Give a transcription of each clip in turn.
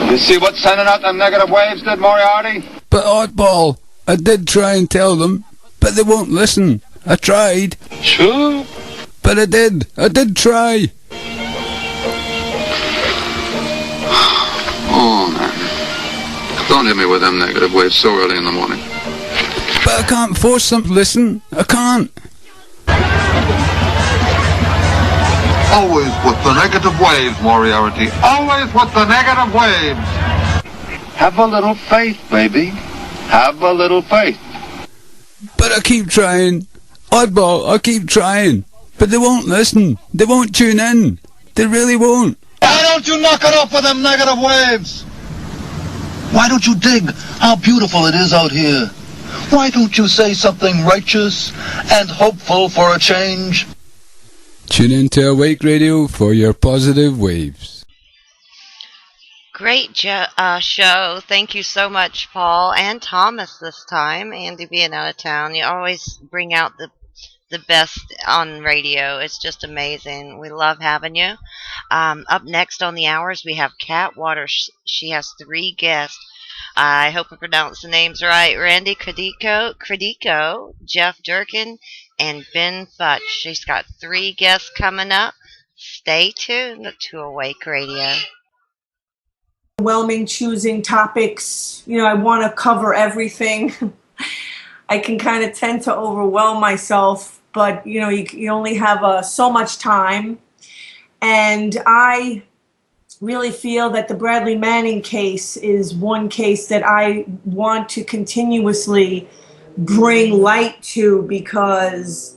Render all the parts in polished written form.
You see what sending out them negative waves did, Moriarty? But oddball, I did try and tell them, but they won't listen. I tried. Sure. But I did try. Oh, man. Don't hit me with them negative waves so early in the morning. But I can't force them to listen. I can't. Always with the negative waves, Moriarty. Always with the negative waves. Have a little faith, baby. Have a little faith. But I keep trying. Oddball, I keep trying. But they won't listen. They won't tune in. They really won't. Why don't you knock it off with them negative waves? Why don't you dig how beautiful it is out here? Why don't you say something righteous and hopeful for a change? Tune in to Awake Radio for your positive waves. Great show. Thank you so much, Paul and Thomas this time. Andy being out of town. You always bring out the best on radio. It's just amazing. We love having you. Up next on the hours, we have Kat Waters. She has 3 guests. I hope I pronounced the names right. Randy Credico, Jeff Durkin, and Ben Fuchs. She's got 3 guests coming up. Stay tuned to Awake Radio. Overwhelming choosing topics. I want to cover everything. I can kind of tend to overwhelm myself, but you only have so much time. And I really feel that the Bradley Manning case is one case that I want to continuously bring light to, because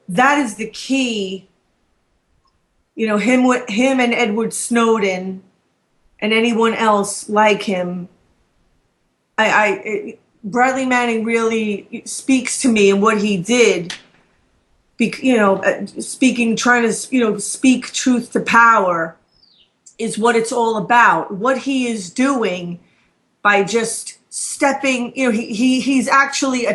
that is the key. Him and Edward Snowden and anyone else like him. Bradley Manning really speaks to me, and what he did. Trying to speak truth to power is what it's all about. What he is doing by just stepping, he's actually,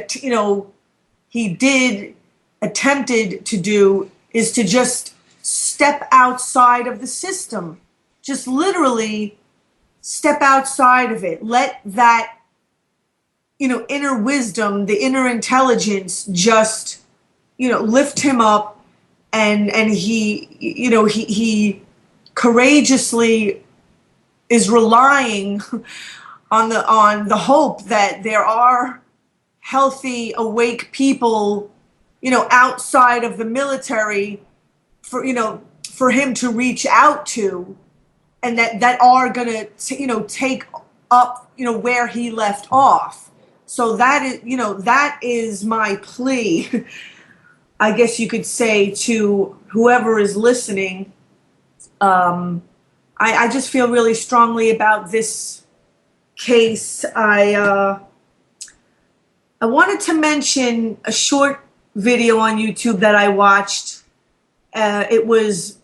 attempted to do is to just step outside of the system. Just literally step outside of it. Let that, inner wisdom, the inner intelligence just, lift him up, and he courageously is relying on the hope that there are healthy, awake people, outside of the military for him to reach out to, and that are gonna take up where he left off. So that is my plea, I guess you could say, to whoever is listening. I just feel really strongly about this case. I wanted to mention a short video on YouTube that I watched. It was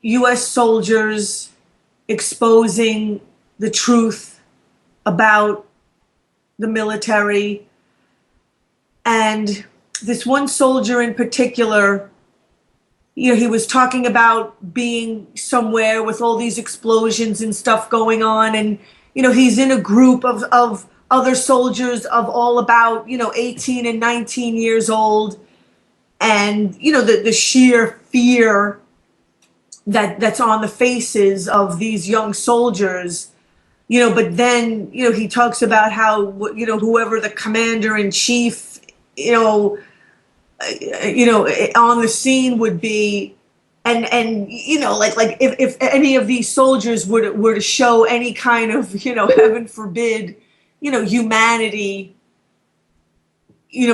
U.S. soldiers exposing the truth about the military. And this one soldier in particular, he was talking about being somewhere with all these explosions and stuff going on. And, he's in a group of other soldiers of all about, 18 and 19 years old. And, the sheer fear that's on the faces of these young soldiers, but then, he talks about how, whoever the commander in chief, on the scene would be, and like if any of these soldiers were to show any kind of, heaven forbid, humanity,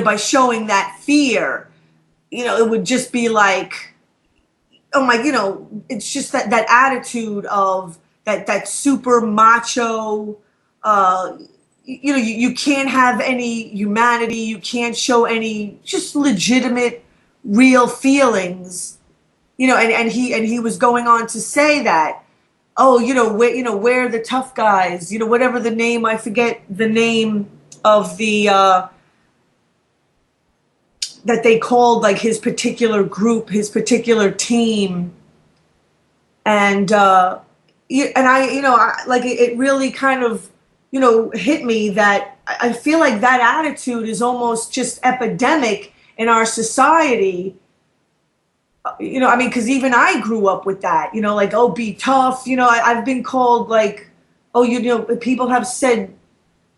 by showing that fear, it would just be like, oh my, it's just that attitude of that super macho, you can't have any humanity, you can't show any just legitimate, real feelings, and he was going on to say that, we're the tough guys, whatever the name, I forget the name of the that they called like his particular group, his particular team, and and like it really kind of, hit me that I feel like that attitude is almost just epidemic in our society. I mean, because even I grew up with that, like, oh, be tough. I've been called like, oh, people have said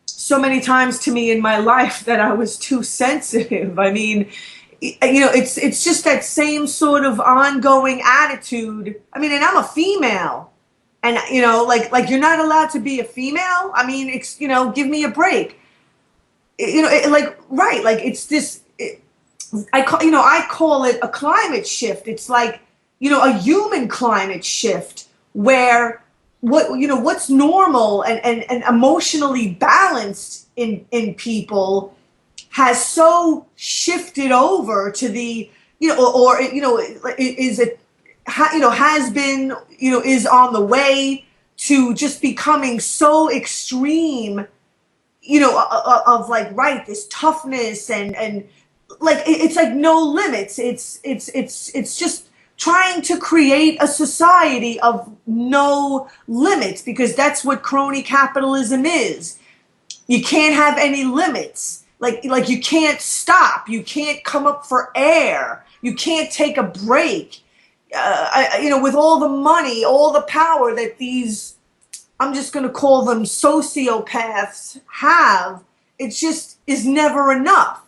so many times to me in my life that I was too sensitive. I mean, it's just that same sort of ongoing attitude. I mean, and I'm a female, and like you're not allowed to be a female. I mean, give me a break. Like it's this. I call it a climate shift. It's like, a human climate shift where what's normal and emotionally balanced in people has so shifted over to the, has been, is on the way to just becoming so extreme, of like, right, this toughness and like, it's like no limits. It's just trying to create a society of no limits, because that's what crony capitalism is. You can't have any limits. Like you can't stop. You can't come up for air. You can't take a break. With all the money, all the power that these, I'm just going to call them sociopaths, have, it just is never enough.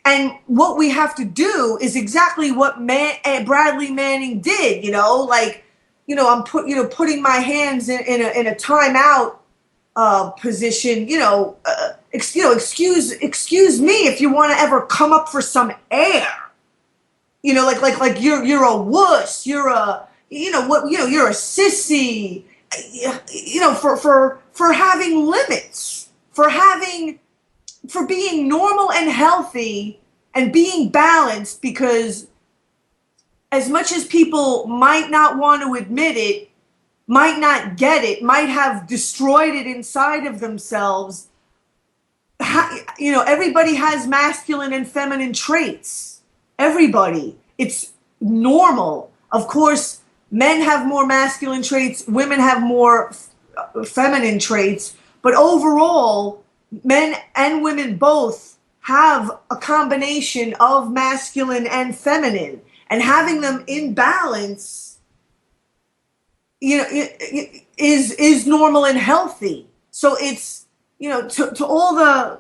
And what we have to do is exactly what Bradley Manning did, I'm putting my hands in a timeout position, excuse me if you want to ever come up for some air, like you're a wuss, you're a, you're a sissy, for having limits, for being normal and healthy and being balanced, because as much as people might not want to admit it, might not get it, might have destroyed it inside of themselves, everybody has masculine and feminine traits. Everybody. It's normal. Of course, men have more masculine traits, women have more feminine traits, but overall, men and women both have a combination of masculine and feminine, and having them in balance, is normal and healthy. So it's, to all the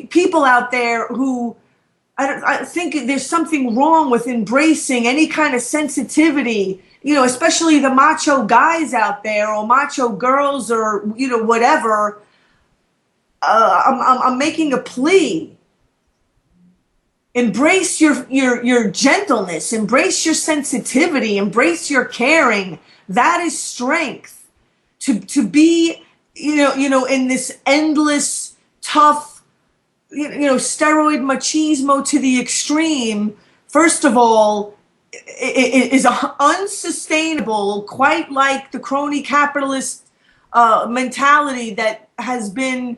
people out there who, I think there's something wrong with embracing any kind of sensitivity, especially the macho guys out there or macho girls or, whatever. I'm making a plea. Embrace your gentleness, embrace your sensitivity, embrace your caring. That is strength. To be, in this endless, tough, steroid machismo to the extreme, first of all, it is unsustainable, quite like the crony capitalist mentality that has been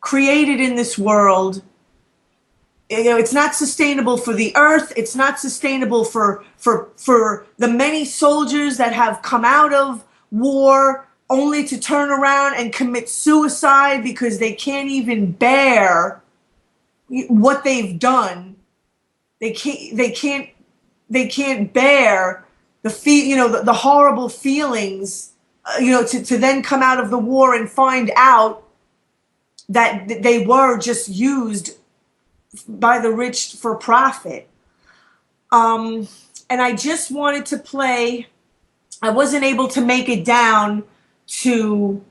created in this world. It's not sustainable for the earth. It's not sustainable for the many soldiers that have come out of war only to turn around and commit suicide because they can't even bear what they've done. They can't bear the horrible feelings, to then come out of the war and find out that they were just used by the rich for profit. And I just wanted to play, I wasn't able to make it down to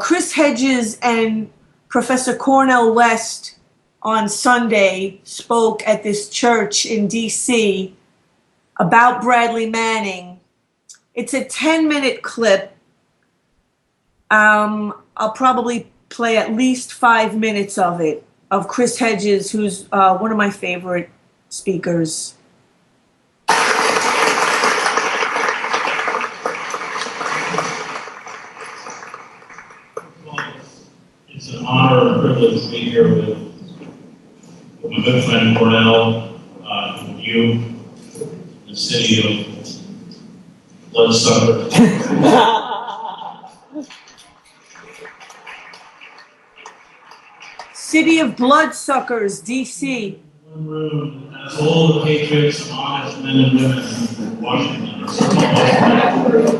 Chris Hedges and Professor Cornel West on Sunday spoke at this church in DC about Bradley Manning. It's a 10-minute clip. I'll probably play at least 5 minutes of it, of Chris Hedges, who's one of my favorite speakers. It's an honor and privilege to be here with my good friend Cornel, you, the city of bloodsucker. City of Bloodsuckers, D.C. One room that has all the patriots and honest men and women in Washington.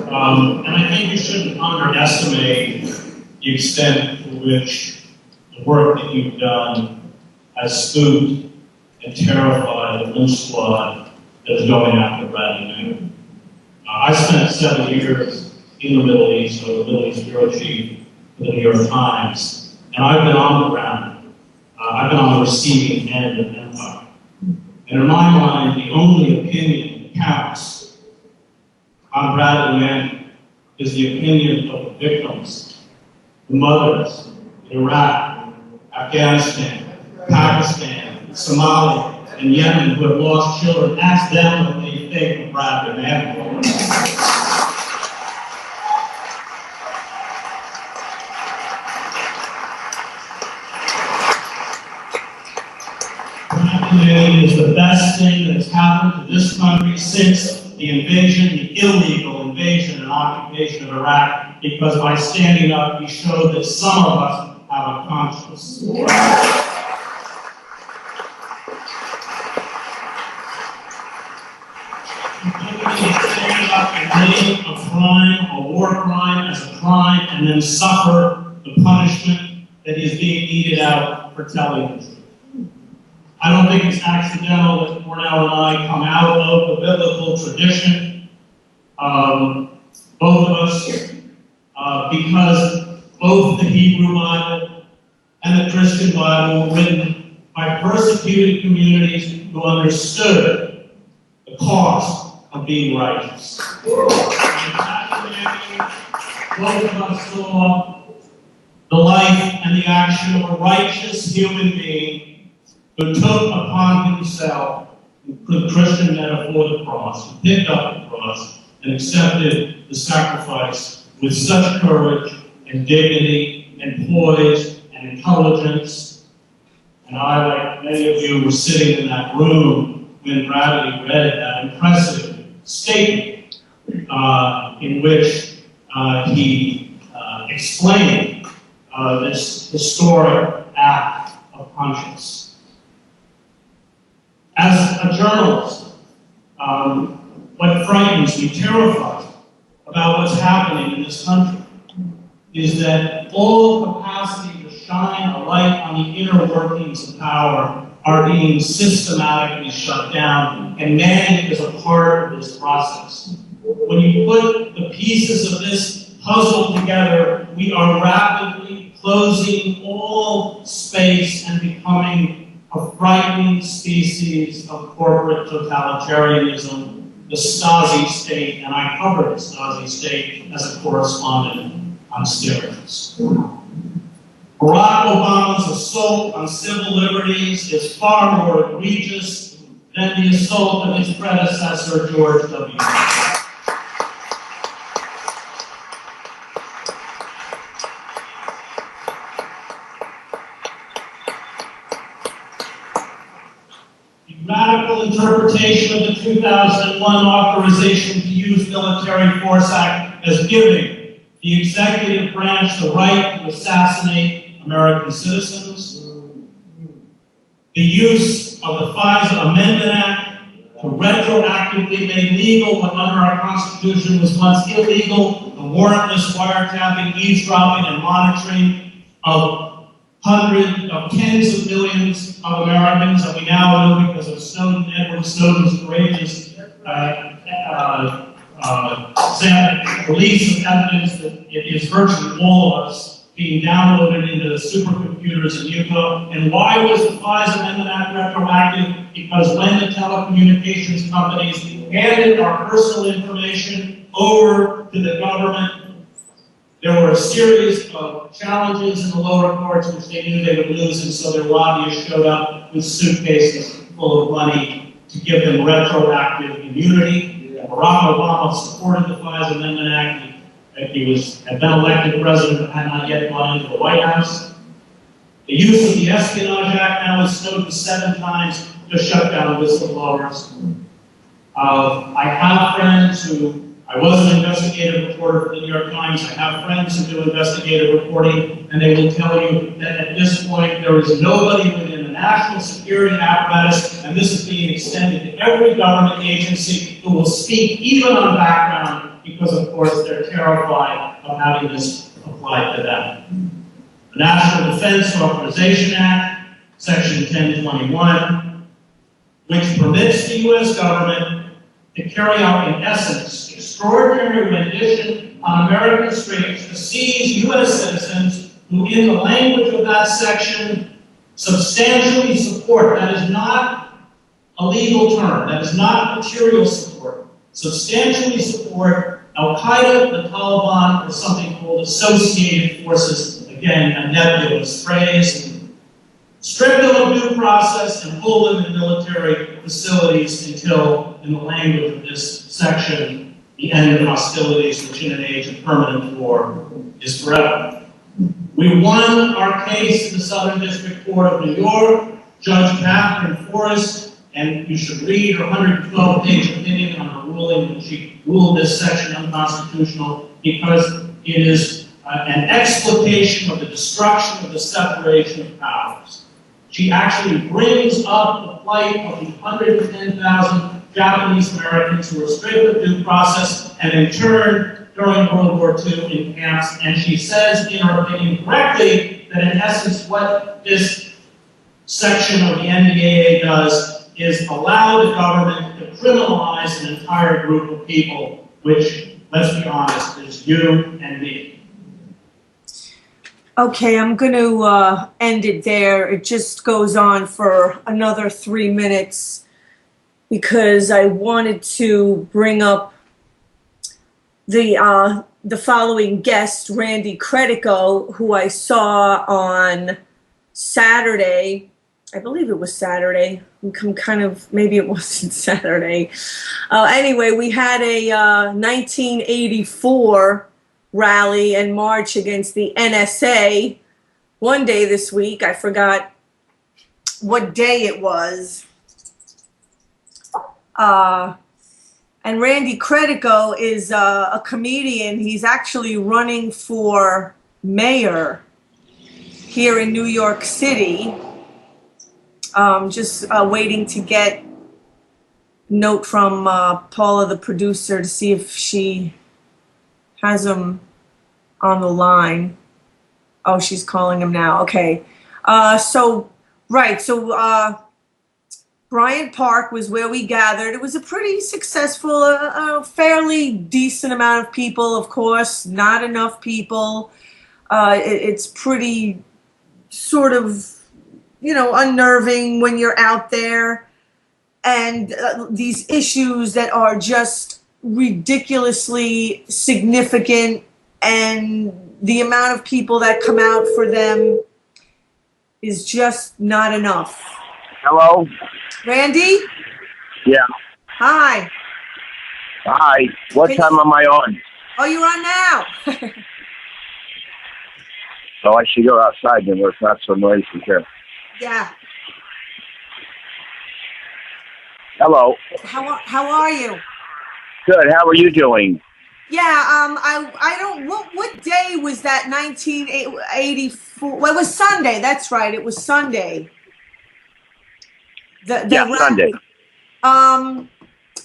And I think you shouldn't underestimate the extent to which the work that you've done has spooked and terrified the lynch squad that is going after Bradley Manning. I spent 7 years in the Middle East, so the Middle East bureau chief for the New York Times, and I've been on the ground. I've been on the receiving end of empire. And in my mind, the only opinion that counts on Bradley Manning is the opinion of the victims, the mothers in Iraq, Afghanistan, Pakistan, Somalia, and Yemen who have lost children. Ask them what they think of Bradley Manning. Bradley is the best thing that has happened to this country since the invasion, the illegal invasion and occupation of Iraq, because by standing up, he showed that some of us have a conscience. Stand up and name a crime, a war crime, as a crime, and then suffer the punishment that is being meted out for telling the truth. I don't think it's accidental that Cornell and I come out of the biblical tradition, both of us, because both the Hebrew Bible and the Christian Bible were written by persecuted communities who understood the cost of being righteous. Both of us saw the life and the action of a righteous human being who took upon himself the Christian metaphor, the cross, who picked up the cross and accepted the sacrifice with such courage and dignity and poise and intelligence. And I, like many of you, were sitting in that room when Bradley read that impressive statement in which he explained this historic act of conscience. As a journalist, what frightens me, terrifies me about what's happening in this country is that all capacity to shine a light on the inner workings of power are being systematically shut down, and Manning is a part of this process. When you put the pieces of this puzzle together, we are rapidly closing all space and becoming a frightening species of corporate totalitarianism, the Stasi state, and I covered the Stasi state as a correspondent on steroids. Barack Obama's assault on civil liberties is far more egregious than the assault of his predecessor, George W. Bush. Radical interpretation of the 2001 Authorization to Use Military Force Act as giving the executive branch the right to assassinate American citizens. The use of the FISA Amendment Act to retroactively make legal what under our Constitution was once illegal, the warrantless wiretapping, eavesdropping, and monitoring of tens of millions of Americans that we now know because of Snowden, Edward Snowden's courageous release of evidence that it is virtually all of us being downloaded into the supercomputers in Utah. And why was the FISA Amendment Act retroactive? Because when the telecommunications companies handed our personal information over to the government, there were a series of challenges in the lower courts which they knew they would lose, and so their lobbyists showed up with suitcases full of money to give them retroactive immunity. Barack Obama supported the FISA Amendment Act. He had been elected president but had not yet gone into the White House. The use of the Espionage Act now has Snowden 7 times to shut down whistleblowers. I have friends who I was an investigative reporter for the New York Times. I have friends who do investigative reporting, and they will tell you that at this point there is nobody within the national security apparatus, and this is being extended to every government agency, who will speak even on background because, of course, they're terrified of having this applied to them. The National Defense Authorization Act, Section 1021, which permits the U.S. government to carry out, in essence, extraordinary rendition on American streets to seize U.S. citizens who, in the language of that section, substantially support. That is not a legal term. That is not material support. Substantially support Al-Qaeda, the Taliban, or something called associated forces. Again, a nebulous phrase. Strip them of due process and hold them in military facilities until, in the language of this section, the end of hostilities, which in an age of permanent war is forever. We won our case in the Southern District Court of New York. Judge Catherine Forrest, and you should read her 112-page opinion on her ruling when she ruled this section unconstitutional, because it is an exploitation of the destruction of the separation of powers. She actually brings up the plight of the 110,000 Japanese Americans who were stripped of due process and interned during World War II in camps. And she says, in her opinion correctly, that in essence what this section of the NDAA does is allow the government to criminalize an entire group of people, which, let's be honest, is you and me. Okay, I'm going to end it there. It just goes on for another 3 minutes because I wanted to bring up the following guest, Randy Credico, who I saw on Saturday. I believe it was Saturday. I'm kind of, maybe it wasn't Saturday. Anyway, we had a 1984 rally and march against the NSA one day this week. I forgot what day it was. And Randy Credico is a comedian. He's actually running for mayor here in New York City. Just waiting to get a note from Paula, the producer, to see if she has him on the line. Oh, she's calling him now. Okay. So Bryant Park was where we gathered. It was a pretty successful, a fairly decent amount of people, of course, not enough people. It's pretty sort of, unnerving when you're out there. And these issues that are just ridiculously significant, and the amount of people that come out for them is just not enough. Hello? Randy? Yeah. Hi. Hi. What time am I on? Oh, you're on now. So I should go outside then where it's not so noisy here. Yeah. Hello. How are you? Good. How are you doing? Yeah, I don't, what day was that, 1984? Well, it was Sunday, that's right, it was Sunday. Sunday.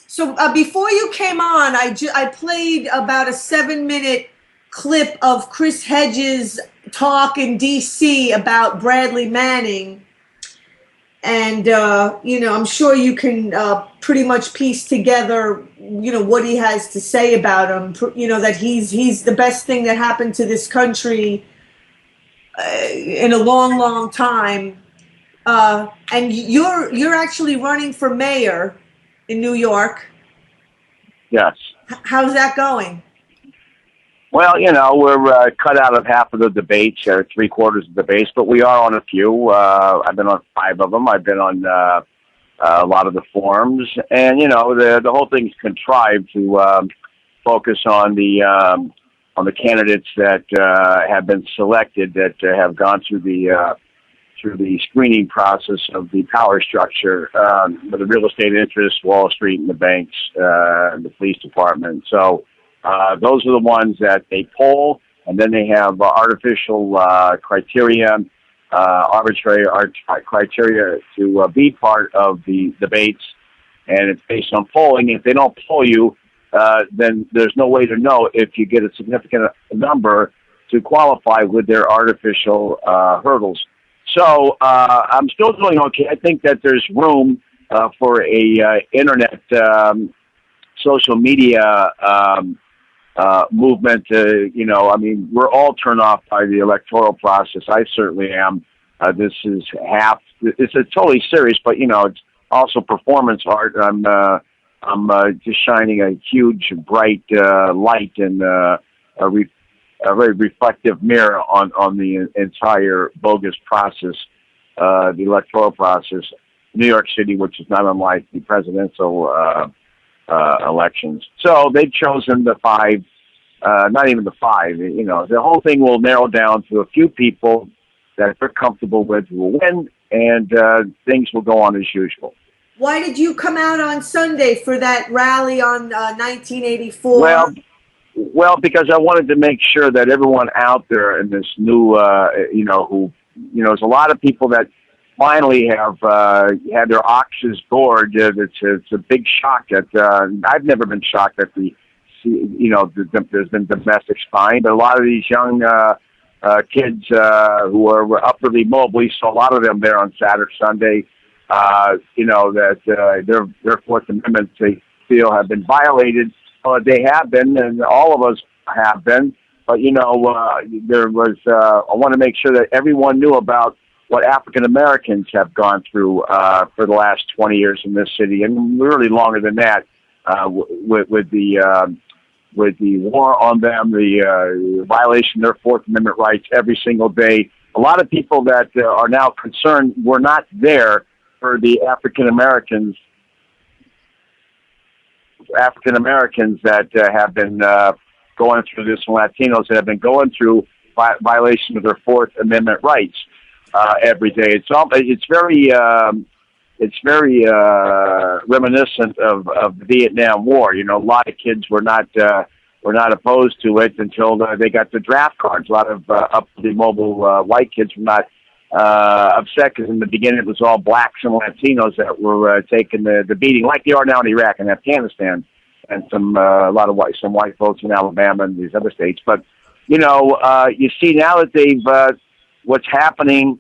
So before you came on, I played about a 7-minute clip of Chris Hedges' talk in D.C. about Bradley Manning. And, I'm sure you can pretty much piece together, what he has to say about him, that he's the best thing that happened to this country in a long, long time. And you're actually running for mayor in New York. Yes. How's that going? Well, we're cut out of half of the debates, or 3/4 of the debates, but we are on a few. I've been on 5 of them. I've been on a lot of the forums, and the whole thing's contrived to focus on the candidates that have been selected, that have gone through the screening process of the power structure, with the real estate interests, Wall Street, and the banks, and the police department. So Those are the ones that they poll, and then they have artificial criteria, arbitrary criteria to be part of the debates, and it's based on polling. If they don't poll you, then there's no way to know if you get a significant number to qualify with their artificial hurdles. So I'm still doing okay. I think that there's room for a internet social media movement. I mean, we're all turned off by the electoral process. I certainly am. This is it's a totally serious, but it's also performance art. I'm just shining a huge, bright light and a very reflective mirror on the entire bogus process, the electoral process. New York City, which is not unlike the presidential elections. So they've chosen the five, not even the five. The whole thing will narrow down to a few people that they're comfortable with who will win, and things will go on as usual. Why did you come out on Sunday for that rally on 1984? Well, because I wanted to make sure that everyone out there in this new, there's a lot of people that finally have had their oxes gored. It's a big shock that I've never been shocked that there's been domestic spying, but a lot of these young kids who are upwardly mobile, we saw a lot of them there on Saturday, Sunday. That their Fourth Amendment they feel have been violated. They have been, and all of us have been. But there was. I want to make sure that everyone knew about what African Americans have gone through for the last 20 years in this city, and really longer than that, with the war on them, the violation of their Fourth Amendment rights every single day. A lot of people that are now concerned were not there for the African Americans that have been going through this, and Latinos that have been going through violation of their Fourth Amendment rights every day. It's very reminiscent of the Vietnam War. A lot of kids were not opposed to it until they got the draft cards. A lot of upwardly mobile white kids were not upset because in the beginning it was all blacks and Latinos that were taking the beating, like they are now in Iraq and Afghanistan, and some white folks in Alabama and these other states. But you see now that they've what's happening,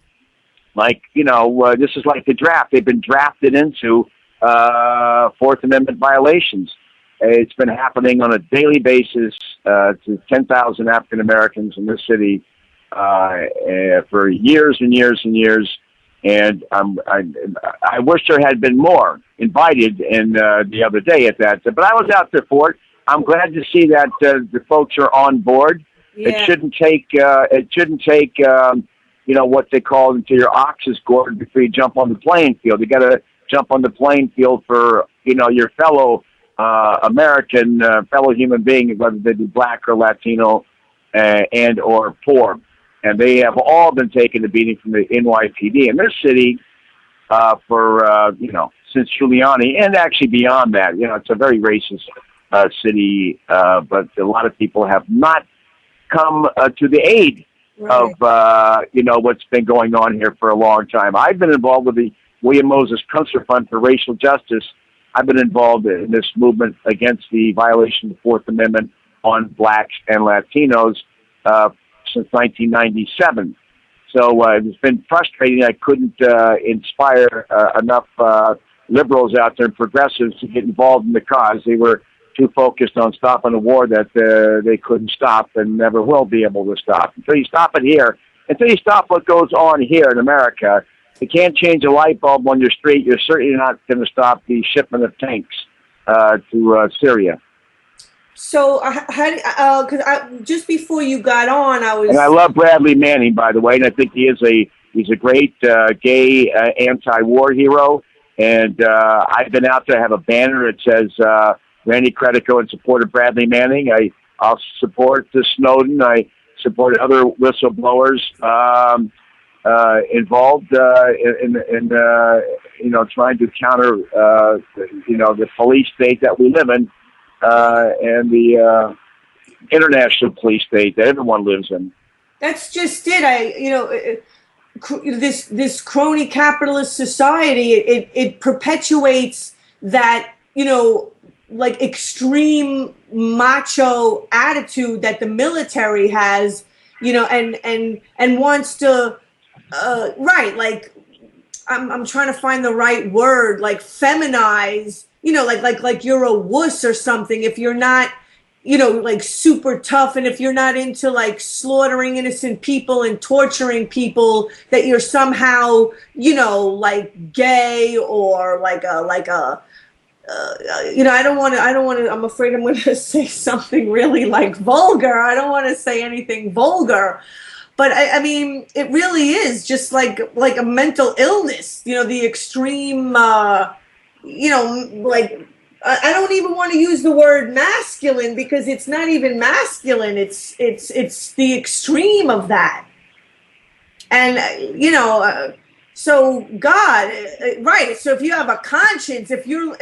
this is like the draft. They've been drafted into Fourth Amendment violations. It's been happening on a daily basis to 10,000 African Americans in this city for years and years and years, and I wish there had been more invited in the other day at that. But I was out there for it. I'm glad to see that the folks are on board. Yeah. It shouldn't take what they call until your ox is gored before you jump on the playing field. You got to jump on the playing field for your fellow American, fellow human being, whether they be black or Latino and or poor. And they have all been taking the beating from the NYPD in this city since Giuliani, and actually beyond that. It's a very racist city, but a lot of people have not come to the aid of what's been going on here for a long time. I've been involved with the William Moses Kunstler Fund for Racial Justice. I've been involved in this movement against the violation of the Fourth Amendment on blacks and Latinos since 1997. So it's been frustrating. I couldn't inspire enough liberals out there and progressives to get involved in the cause. They were too focused on stopping a war that they couldn't stop and never will be able to stop. Until you stop it here, until you stop what goes on here in America, you can't change a light bulb on your street. You're certainly not going to stop the shipment of tanks to Syria. So, just before you got on, And I love Bradley Manning, by the way, and I think he's a great gay anti-war hero. And I've been out there. I have a banner that says Randy Credico in support of Bradley Manning. I'll support Snowden. I support other whistleblowers involved in trying to counter the police state that we live in, and international police state that everyone lives in. That's just it. This crony capitalist society, it perpetuates that, like extreme macho attitude that the military has, and wants to, right, like, I'm trying to find the right word, like feminize, like you're a wuss or something if you're not, like super tough, and if you're not into like slaughtering innocent people and torturing people, that you're somehow, like gay or like a I don't want to, I'm afraid I'm going to say something really like vulgar. I don't want to say anything vulgar, but I mean, it really is just like a mental illness, the extreme, like, I don't even want to use the word masculine, because it's not even masculine. It's the extreme of that. And, so God, right. So if you have a conscience, if you're,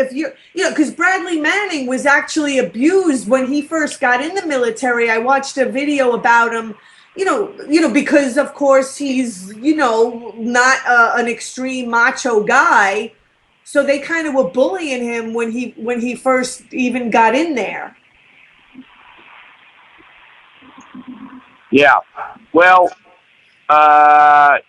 because Bradley Manning was actually abused when he first got in the military. I watched a video about him, because of course he's, not an extreme macho guy. So they kind of were bullying him when he first even got in there. Yeah. Well, you have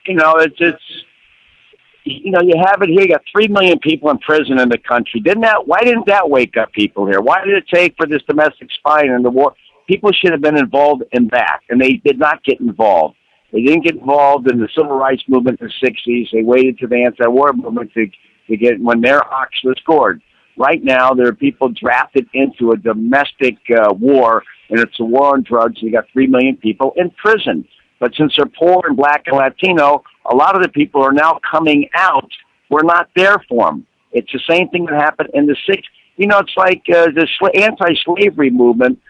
it here. You got 3 million people in prison in the country. Why didn't that wake up people here? Why did it take for this domestic spying and the war? People should have been involved in that, and they did not get involved. They didn't get involved in the civil rights movement in the 60s. They waited to the anti-war movement to get when their ox was gored. Right now, there are people drafted into a domestic war, and it's a war on drugs. You got 3 million people in prison. But since they're poor and black and Latino, a lot of the people are now coming out. We're not there for them. It's the same thing that happened in the 60s. It's like the anti-slavery movement.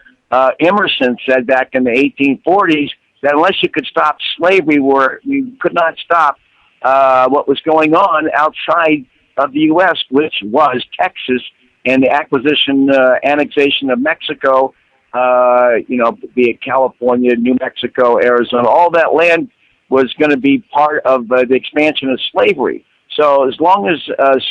Emerson said back in the 1840s that unless you could stop slavery, you could not stop what was going on outside of the U.S., which was Texas and the annexation of Mexico, be it California, New Mexico, Arizona, all that land was going to be part of the expansion of slavery. So as long as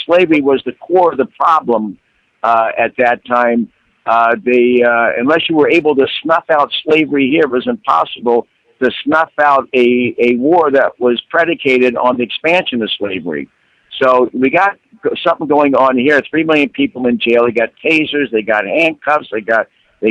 slavery was the core of the problem at that time, unless you were able to snuff out slavery here, it was impossible to snuff out a war that was predicated on the expansion of slavery. So we got something going on here. 3 million people in jail. They got tasers. They got handcuffs. They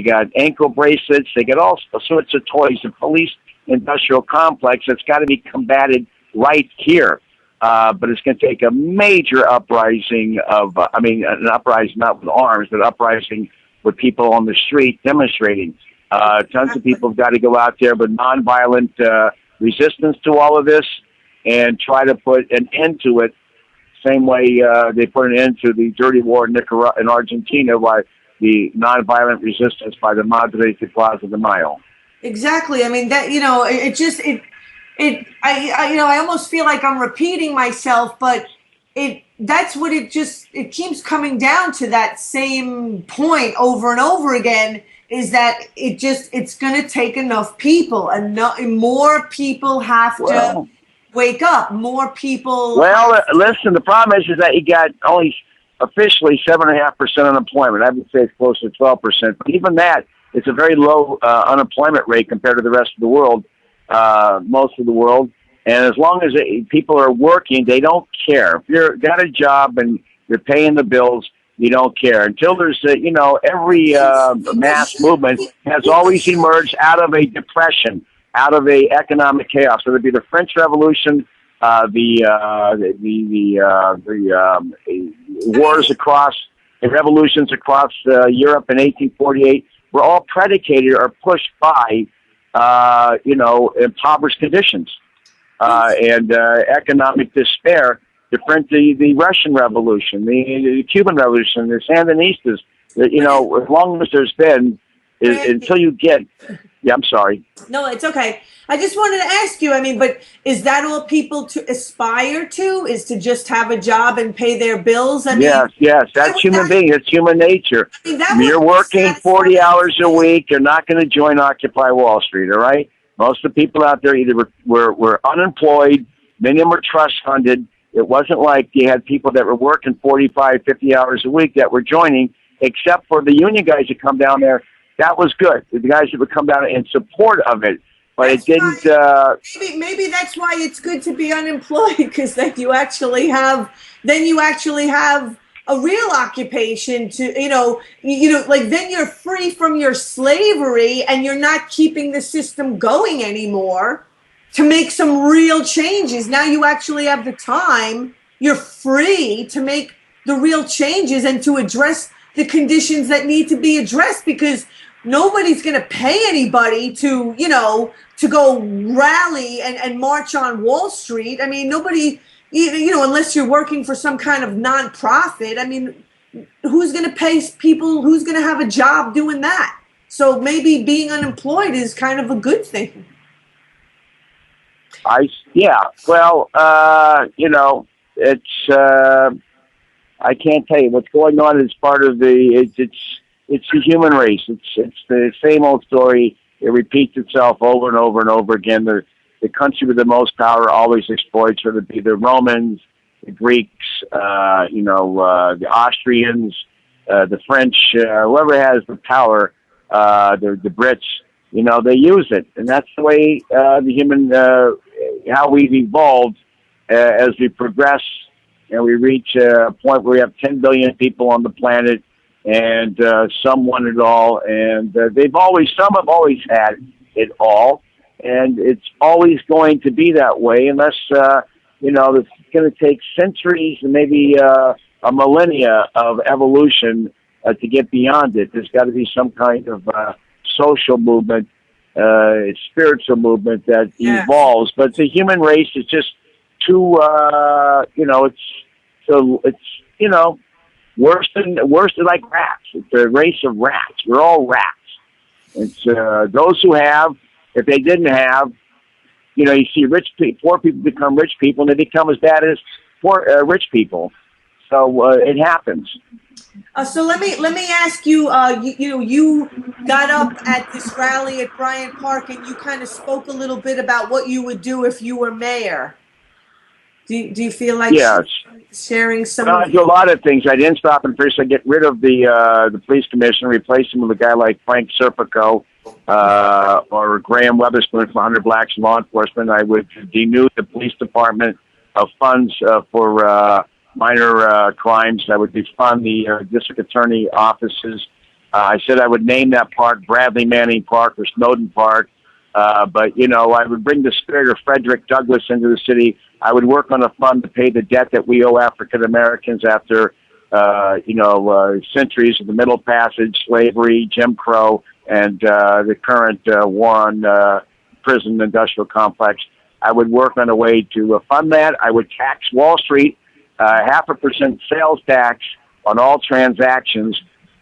got ankle bracelets. They got all sorts of toys. The police industrial complex that's got to be combated right here. But it's going to take a major uprising an uprising not with arms, but uprising with people on the street demonstrating. Tons of people have got to go out there with nonviolent resistance to all of this and try to put an end to it. Same way they put an end to the dirty war in Argentina by the nonviolent resistance by the Madre de Plaza de Mayo. Exactly. I mean, that, I almost feel like I'm repeating myself, but that's what it keeps coming down to, that same point over and over again, is that it's going to take enough people, and more people have to wake up. More people. Well, listen, the problem is that you got only officially 7.5% unemployment. I would say it's closer to 12%. But even that, it's a very low unemployment rate compared to the rest of the world, most of the world. And as long as people are working, they don't care. If you've got a job and you're paying the bills, you don't care. Until there's, every mass movement has always emerged out of a depression, out of a economic chaos. Whether it be the French Revolution, the wars across, the revolutions across Europe in 1848 were all predicated or pushed by, impoverished conditions and economic despair. The Russian Revolution, the Cuban Revolution, the Sandinistas. As long as there's been, until you get Yeah, I'm sorry. No, it's okay. I just wanted to ask you, I mean, but is that all people to aspire to, is to just have a job and pay their bills? I mean, Yes, that's human being. It's human nature. I mean, that You're would be working 40 satisfying hours to a me. week. You're not going to join Occupy Wall Street, all right? Most of the people out there either were unemployed, many of them were trust funded. It wasn't like you had people that were working 45, 50 hours a week that were joining, except for the union guys that come down there. That was good. The guys that would come down in support of it. But That's it didn't... why, maybe that's why it's good to be unemployed, because then you actually have a real occupation to, like then you're free from your slavery and you're not keeping the system going anymore to make some real changes. Now you actually have the time, you're free to make the real changes and to address the conditions that need to be addressed, because nobody's going to pay anybody to, to go rally and march on Wall Street. I mean, nobody, unless you're working for some kind of nonprofit. I mean, who's going to pay people? Who's going to have a job doing that? So maybe being unemployed is kind of a good thing. Well, it's, I can't tell you what's going on is part of it's the human race. It's the same old story. It repeats itself over and over and over again. The country with the most power always exploits, whether it be the Romans, the Greeks, the Austrians, the French, whoever has the power, the Brits, they use it. And that's the way the human, how we've evolved as we progress and we reach a point where we have 10 billion people on the planet, and some want it all, and some have always had it all, and it's always going to be that way unless, it's going to take centuries and maybe a millennia of evolution to get beyond it. There's got to be some kind of social movement, spiritual movement that evolves, but the human race is just too, worse than like rats. It's a race of rats. We're all rats. It's those who have. If they didn't have, you see poor people become rich people, and they become as bad as rich people. So it happens. So let me ask you. You got up at this rally at Bryant Park, and you kind of spoke a little bit about what you would do if you were mayor. Do you feel like sharing some? I do a lot of things. I didn't stop and first I get rid of the police commissioner, replace him with a guy like Frank Serpico or Graham Weatherspoon from 100 Blacks in Law Enforcement. I would denude the police department of funds for minor crimes. I would defund the district attorney offices. I said I would name that park Bradley Manning Park or Snowden Park. But, I would bring the spirit of Frederick Douglass into the city. I would work on a fund to pay the debt that we owe African Americans after, centuries of the Middle Passage, slavery, Jim Crow, and the current war on prison industrial complex. I would work on a way to fund that. I would tax Wall Street, 0.5% sales tax on all transactions,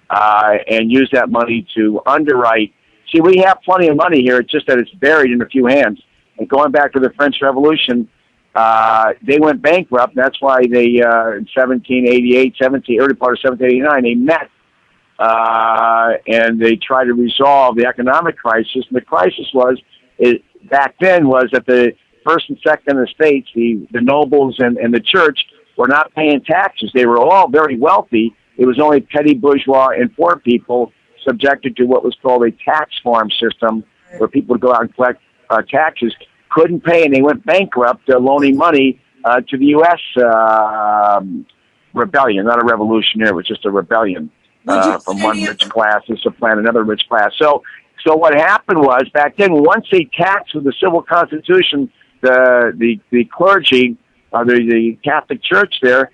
and use that money to underwrite. See, we have plenty of money here. It's just that it's buried in a few hands. And going back to the French Revolution, they went bankrupt. And that's why they, in 1788, early part of 1789, they met and they tried to resolve the economic crisis. And the crisis back then was that the first and second estates, the nobles and the church, were not paying taxes. They were all very wealthy. It was only petty bourgeois and poor people subjected to what was called a tax farm system, where people would go out and collect taxes, couldn't pay, and they went bankrupt, loaning money to the U.S. Rebellion, not a revolution. It was just a rebellion from one rich class to supplant another rich class. So what happened was, back then, once they taxed with the civil constitution, the clergy, the Catholic Church there,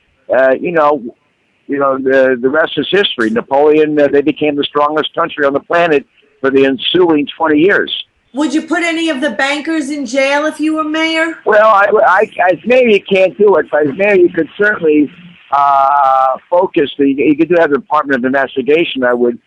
the rest is history. Napoleon, they became the strongest country on the planet for the ensuing 20 years. Would you put any of the bankers in jail if you were mayor? Well, as mayor, you can't do it. As mayor, you could certainly focus. You could have the Department of Investigation. I would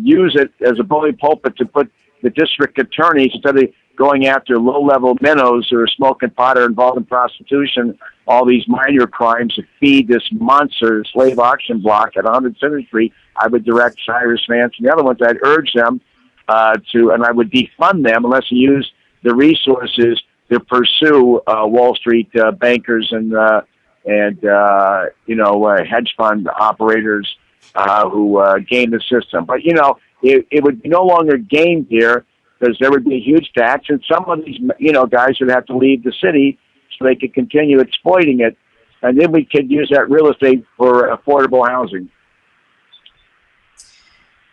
use it as a bully pulpit to put the district attorneys, instead of going after low-level minnows who are smoking pot or involved in prostitution, all these minor crimes to feed this monster slave auction block at 107th Street, I would direct Cyrus Vance and the other ones. I'd urge them and I would defund them unless you use the resources to pursue Wall Street bankers and hedge fund operators who game the system. But, it would be no longer game here because there would be a huge tax, and some of these, guys would have to leave the city so they could continue exploiting it, and then we could use that real estate for affordable housing.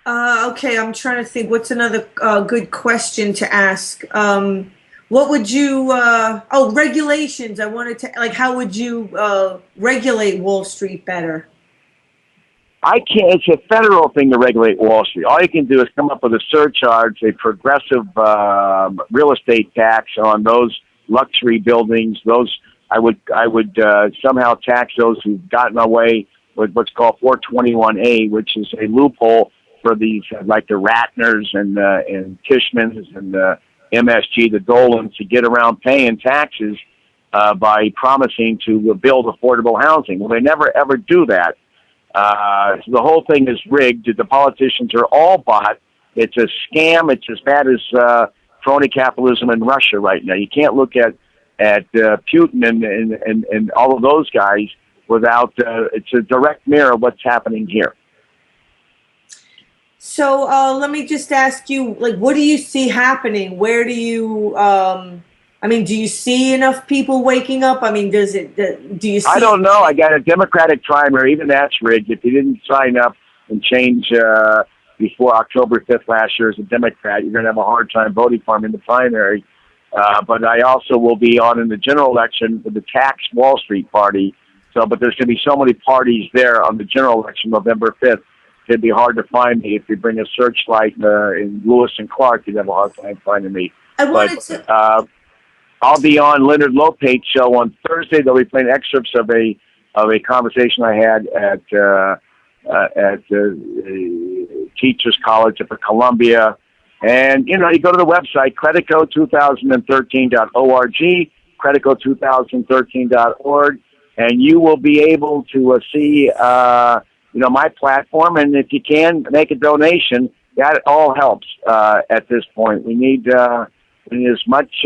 Okay, I'm trying to think. What's another good question to ask? What would you, regulations. I wanted to, how would you regulate Wall Street better? I can't, it's a federal thing to regulate Wall Street. All you can do is come up with a surcharge, a progressive real estate tax on those luxury buildings. Those, I would somehow tax those who've gotten away with what's called 421A, which is a loophole for these, like the Ratners and Tishmans and MSG, the Dolans, to get around paying taxes by promising to build affordable housing. Well, they never ever do that. So the whole thing is rigged. The politicians are all bought. It's a scam. It's as bad as crony capitalism in Russia right now. You can't look at Putin and all of those guys without. It's a direct mirror of what's happening here. So let me just ask you, what do you see happening? Where do you? Do you see enough people waking up? Do you see? I don't know. I got a Democratic primary. Even that's rigged. If you didn't sign up and change before October 5th last year as a Democrat, you're going to have a hard time voting for him in the primary. But I also will be on in the general election with the Tax Wall Street Party. But there's going to be so many parties there on the general election, November 5th. It'd be hard to find me. If you bring a searchlight in Lewis and Clark, you'd have a hard time finding me. I'll be on Leonard Lopate's show on Thursday. They'll be playing excerpts of a conversation I had at Teachers College up at Columbia. And, you go to the website, Credico2013.org, Credico2013.org, and you will be able to see, my platform. And if you can make a donation, that all helps at this point. We need as much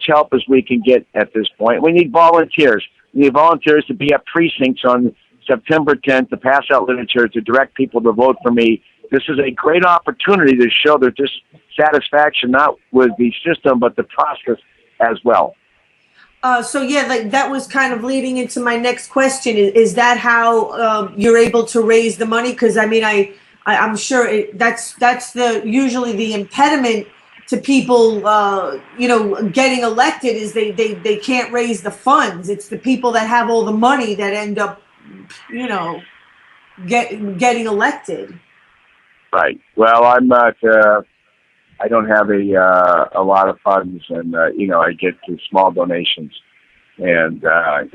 help as we can get at this point. We need volunteers. We need volunteers to be at precincts on September 10th to pass out literature, to direct people to vote for me. This is a great opportunity to show their dissatisfaction, not with the system, but the process as well. That was kind of leading into my next question. Is that how you're able to raise the money? Because I'm sure that's usually the impediment to people, getting elected is they can't raise the funds. It's the people that have all the money that end up, getting elected. Right. Well, I'm not. I don't have a lot of funds, and I get small donations, and I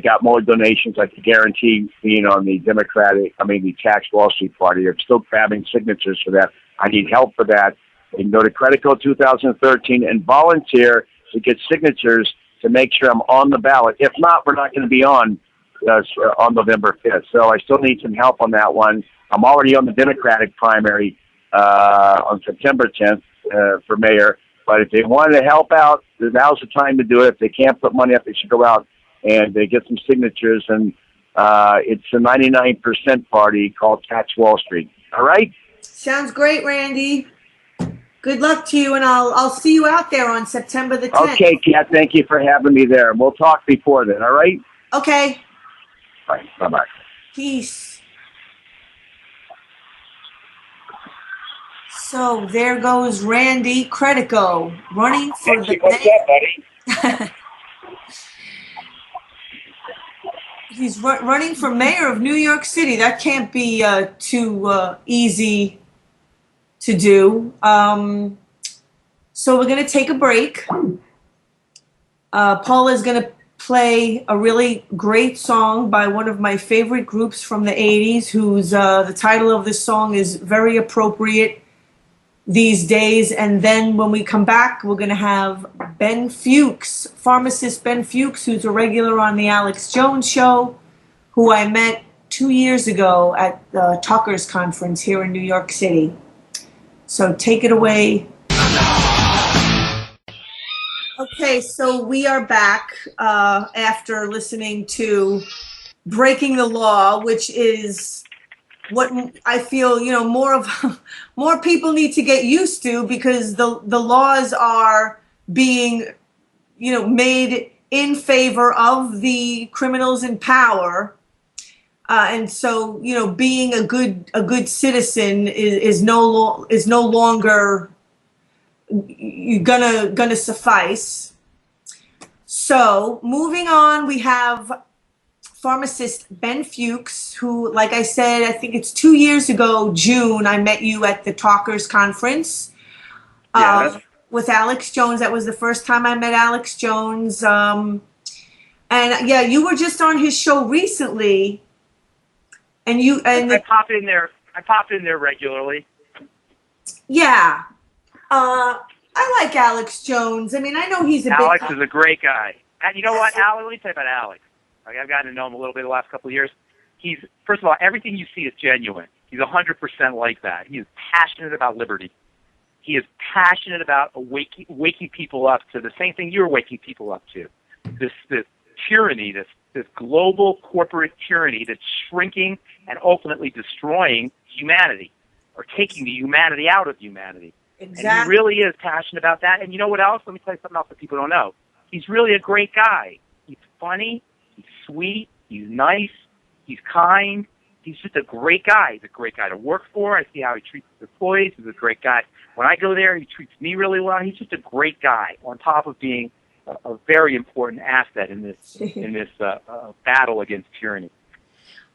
got more donations. I can guarantee being on the the Tax Wall Street Party. I'm still grabbing signatures for that. I need help for that. You can go to Credico 2013 and volunteer to get signatures to make sure I'm on the ballot. If not, we're not going to be on November 5th. So I still need some help on that one. I'm already on the Democratic primary on September 10th for mayor. But if they want to help out, now's the time to do it. If they can't put money up, they should go out and they get some signatures. And it's a 99% party called Tax Wall Street. All right? Sounds great, Randy. Good luck to you, and I'll see you out there on September the 10th. Okay, Kat, thank you for having me there. We'll talk before then, all right? Okay. All right, bye-bye. Peace. So there goes Randy Credico running for the... What's up, buddy? He's running for mayor of New York City. That can't be too easy to do. So we're going to take a break. Paula is going to play a really great song by one of my favorite groups from the 80s, whose the title of this song is very appropriate these days. And then when we come back, we're going to have Ben Fuchs, pharmacist Ben Fuchs, who's a regular on the Alex Jones show, who I met 2 years ago at the Tucker's conference here in New York City. So take it away. Okay, so we are back after listening to Breaking the Law, which is what I feel, more people need to get used to, because the laws are being, made in favor of the criminals in power. And so, being a good citizen is no longer gonna suffice. So moving on, we have pharmacist Ben Fuchs, who, like I said, I think it's 2 years ago, June, I met you at the Talkers Conference with Alex Jones. That was the first time I met Alex Jones. And yeah, you were just on his show recently. And I pop in there. I pop in there regularly. Yeah. I like Alex Jones. I mean, I know he's Alex is a great guy. And you know what, Alex? Let me tell you about Alex. Like, I've gotten to know him a little bit the last couple of years. He's, first of all, everything you see is genuine. He's 100% like that. He is passionate about liberty. He is passionate about waking people up to the same thing you're waking people up to. This tyranny, this global corporate tyranny that's shrinking and ultimately destroying humanity, or taking the humanity out of humanity. Exactly. And he really is passionate about that. And you know what else? Let me tell you something else that people don't know. He's really a great guy. He's funny. He's sweet. He's nice. He's kind. He's just a great guy. He's a great guy to work for. I see how he treats his employees. He's a great guy. When I go there, he treats me really well. He's just a great guy, on top of being a very important asset in this battle against tyranny.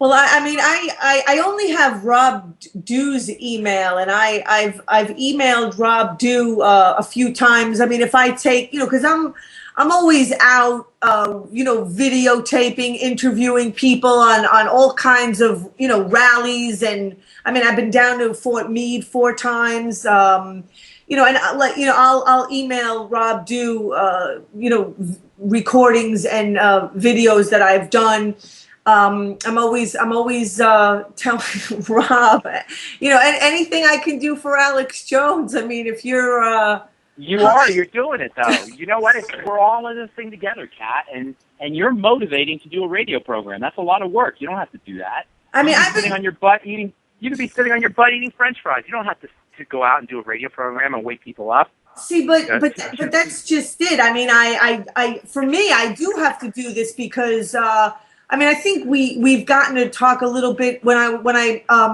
Well, I mean, I only have Rob Dew's email, and I've emailed Rob Dew a few times. I mean, if I take, because I'm always out, videotaping, interviewing people on all kinds of, rallies. And I mean, I've been down to Fort Meade 4 times, and I'll email Rob Dew, recordings and videos that I've done. I'm always telling Rob, and anything I can do for Alex Jones. I mean, if you're you're doing it though. You know what? We're all in this thing together, Kat, and you're motivating to do a radio program. That's a lot of work. You don't have to do that. I mean, I've been sitting on your butt eating. You could be sitting on your butt eating French fries. You don't have to go out and do a radio program and wake people up. See, but that's just it. I mean, I for me, I do have to do this because. I mean, I think we've gotten to talk a little bit when I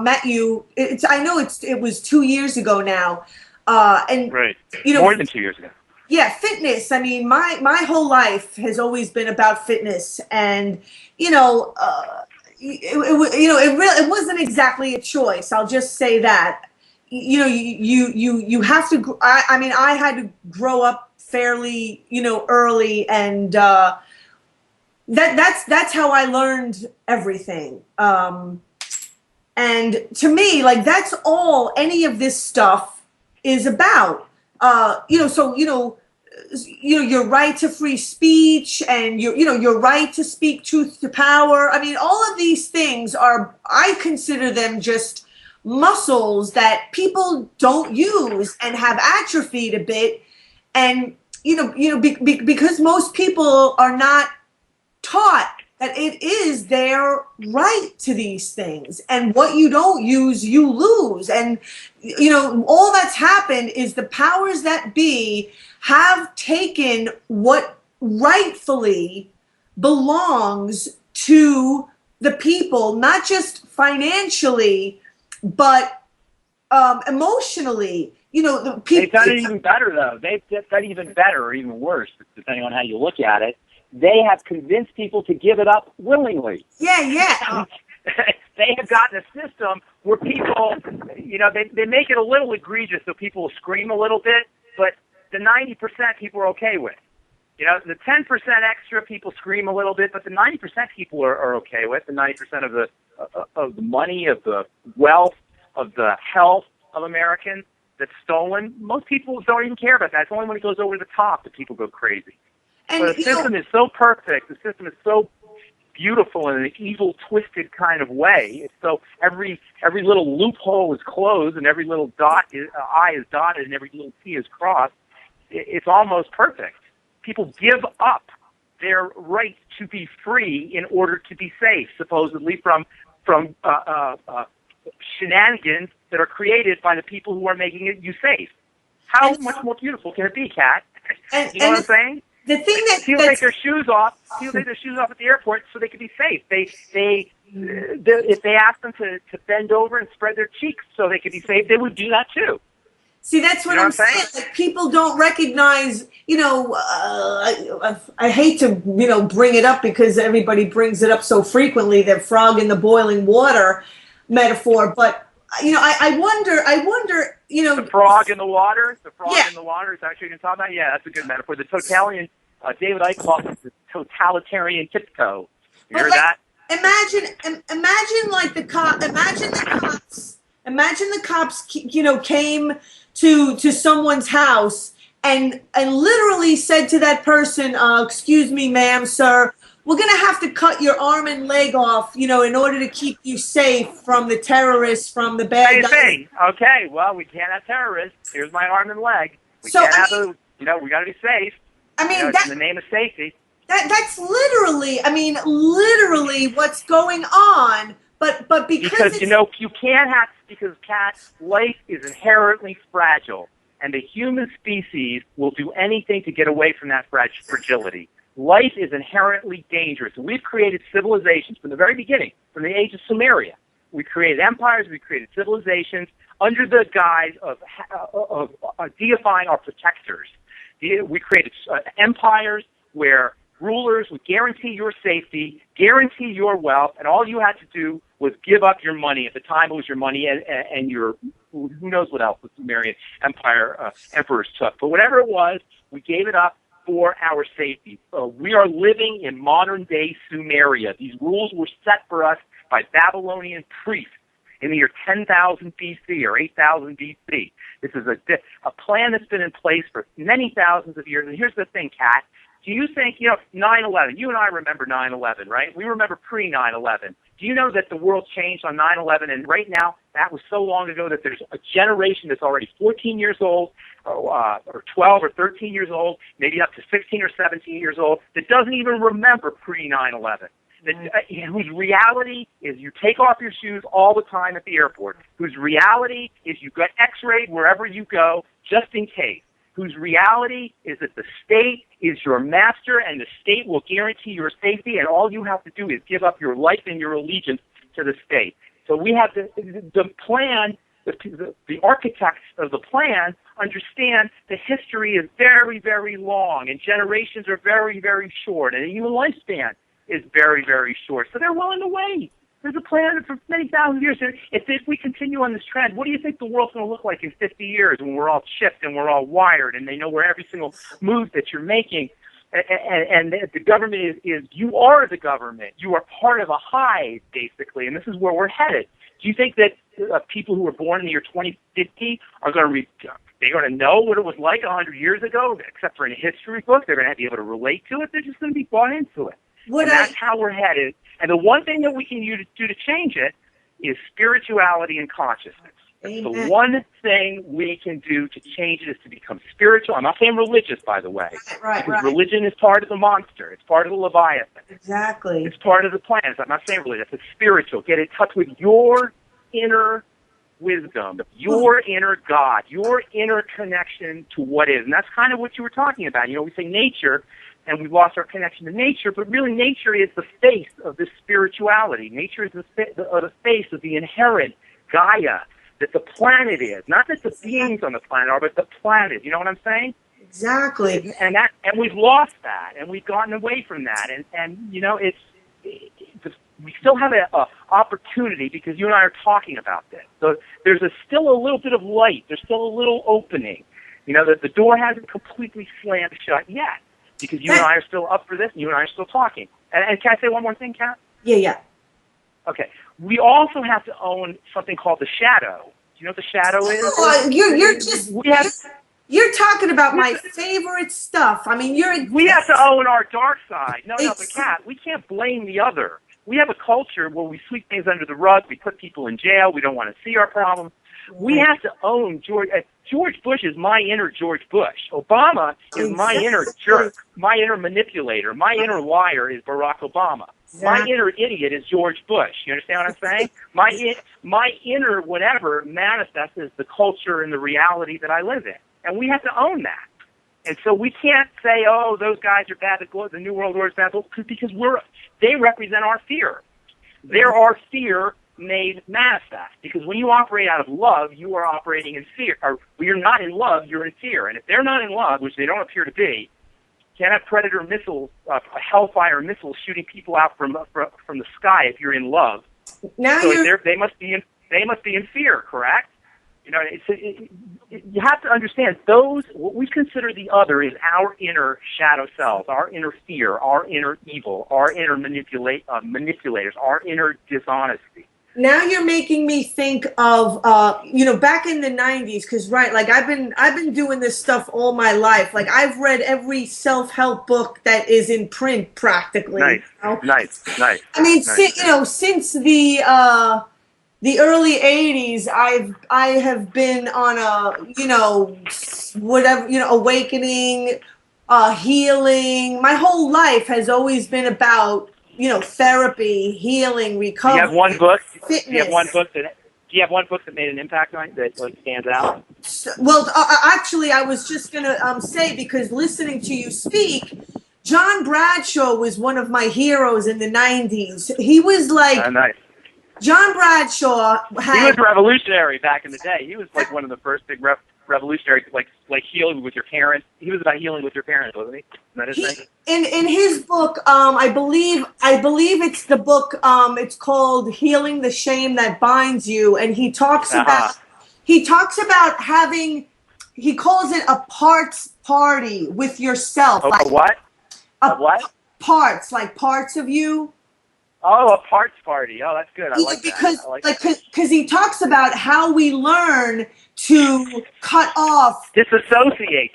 met you. I know it was 2 years ago now, and right, more than 2 years ago. Yeah, fitness. I mean, my whole life has always been about fitness, and it wasn't exactly a choice. I'll just say that. You have to. I mean, I had to grow up fairly, early, and. That's how I learned everything. And to me, like, that's all any of this stuff is about. Your right to free speech and your right to speak truth to power. I mean, all of these things I consider them just muscles that people don't use and have atrophied a bit. And, because most people are not taught that it is their right to these things, and what you don't use, you lose. And all that's happened is the powers that be have taken what rightfully belongs to the people, not just financially, but emotionally. The people. They've done it even better, though. They've done even better, or even worse, depending on how you look at it. They have convinced people to give it up willingly. Yeah. They have gotten a system where people, they make it a little egregious so people will scream a little bit, but the 90% people are okay with. The 10% extra people scream a little bit, but the 90% people are okay with. The 90% of the money, of the wealth, of the health of Americans, that's stolen, most people don't even care about that. It's only when it goes over the top that people go crazy. And, But the system is so perfect. The system is so beautiful in an evil, twisted kind of way. It's so every little loophole is closed, and every little I is dotted, and every little T is crossed. It's almost perfect. People give up their right to be free in order to be safe, supposedly from shenanigans that are created by the people who are making you safe. How much more beautiful can it be, Kat? You know what I'm saying? The thing that people take their shoes off. People take their shoes off at the airport so they can be safe. If they ask them to bend over and spread their cheeks so they could be safe, they would do that too. See, that's what I'm saying. Like, people don't recognize, I hate to, bring it up because everybody brings it up so frequently, the frog in the boiling water metaphor. But, I wonder, The frog in the water? The frog in the water is actually going to talk about? Yeah, that's a good metaphor. The totalitarian, David Icke calls it the totalitarian tiptoe. You heard that? Imagine the cops, came to someone's house and literally said to that person, excuse me, ma'am, sir, we're going to have to cut your arm and leg off, in order to keep you safe from the terrorists, from the bad guys. Same thing. Okay, well, we can't have terrorists. Here's my arm and leg. We can't have we got to be safe. It's in the name of safety. That's literally what's going on. But because you can't have, because, Kat, life is inherently fragile, and the human species will do anything to get away from that fragility. Life is inherently dangerous. We've created civilizations from the very beginning, from the age of Sumeria. We created empires, we created civilizations under the guise of deifying our protectors. We created empires where rulers would guarantee your safety, guarantee your wealth, and all you had to do was give up your money. At the time, it was your money and your, who knows what else the Sumerian Empire emperors took. But whatever it was, we gave it up for our safety. We are living in modern-day Sumeria. These rules were set for us by Babylonian priests in the year 10,000 BC or 8,000 BC. This is a plan that's been in place for many thousands of years. And here's the thing, Kat. Do you think, 9/11, you and I remember 9/11, right? We remember pre-9/11. Do you know that the world changed on 9/11, and right now, that was so long ago that there's a generation that's already 14 years old, or 12 or 13 years old, maybe up to 16 or 17 years old, that doesn't even remember pre-9/11. Whose reality is you take off your shoes all the time at the airport, whose reality is you get x-rayed wherever you go, just in case, whose reality is that the state is your master and the state will guarantee your safety, and all you have to do is give up your life and your allegiance to the state. So we have the plan, the architects of the plan understand the history is very, very long, and generations are very, very short, and the human lifespan is very, very short. So they're willing to wait. There's a plan for many thousand years. If we continue on this trend, what do you think the world's going to look like in 50 years when we're all chipped and we're all wired and they know where every single move that you're making? And the government is you are the government. You are part of a hive, basically, and this is where we're headed. Do you think that people who were born in the year 2050 are going to know what it was like 100 years ago, except for in a history book? They're going to be able to relate to it. They're just going to be bought into it. And that's how we're headed. And the one thing that we can do to change it is spirituality and consciousness. That's the one thing we can do to change it is to become spiritual. I'm not saying religious, by the way. Because religion is part of the monster. It's part of the Leviathan. Exactly. It's part of the plan. I'm not saying religious. It's spiritual. Get in touch with your inner wisdom, your inner God, your inner connection to what is. And that's kind of what you were talking about. We say nature, and we've lost our connection to nature, but really nature is the face of this spirituality. Nature is the face of the inherent Gaia that the planet is. Not that the beings on the planet are, but the planet. You know what I'm saying? Exactly. And we've lost that, and we've gotten away from that. And we still have an opportunity because you and I are talking about this. So there's still a little bit of light. There's still a little opening. The door hasn't completely slammed shut yet. Because you and I are still up for this, and you and I are still talking. And can I say one more thing, Kat? Yeah. Okay. We also have to own something called the shadow. you know what the shadow is? Oh, We have you're talking about my favorite stuff. I mean, we have to own our dark side. No, but Kat, we can't blame the other. We have a culture where we sweep things under the rug. We put people in jail. We don't want to see our problems. We have to own George. George Bush is my inner George Bush. Obama is my inner jerk, my inner manipulator. My inner liar is Barack Obama. My inner idiot is George Bush. You understand what I'm saying? My inner whatever manifests as the culture and the reality that I live in. And we have to own that. And so we can't say, oh, those guys are bad, the New World Order is bad, because they represent our fear. They're our fear made manifest. Because when you operate out of love, you are operating in fear. Or when you're not in love, you're in fear. And if they're not in love, which they don't appear to be, you can't have Predator missiles, Hellfire missiles shooting people out from the sky if you're in love. Now so they must be in fear, correct? You know, you have to understand what we consider the other is our inner shadow selves, our inner fear, our inner evil, our inner manipulators, our inner dishonesty. Now you're making me think of, back in the 90s, because, right, like I've been doing this stuff all my life. Like I've read every self-help book that is in print practically. Nice, you know? nice. I mean, since the early 80s, I have been on a, awakening, healing. My whole life has always been about, therapy, healing, recovery. Do you have one book? Fitness. Do you have one book that made an impact on you that stands out? Well, actually, I was just gonna say, because listening to you speak, John Bradshaw was one of my heroes in the 90s. He was like. Nice. John Bradshaw he was revolutionary back in the day. He was like one of the first big revolutionaries, like healing with your parents. He was about healing with your parents, wasn't he? Isn't that his thing? In his book, I believe it's the book. It's called "Healing the Shame That Binds You," and he talks about having. He calls it a parts party with yourself. A what? A what? Parts, like parts of you. Oh, a parts party. Oh, that's good. I like that. Because he talks about how we learn to cut off. Disassociate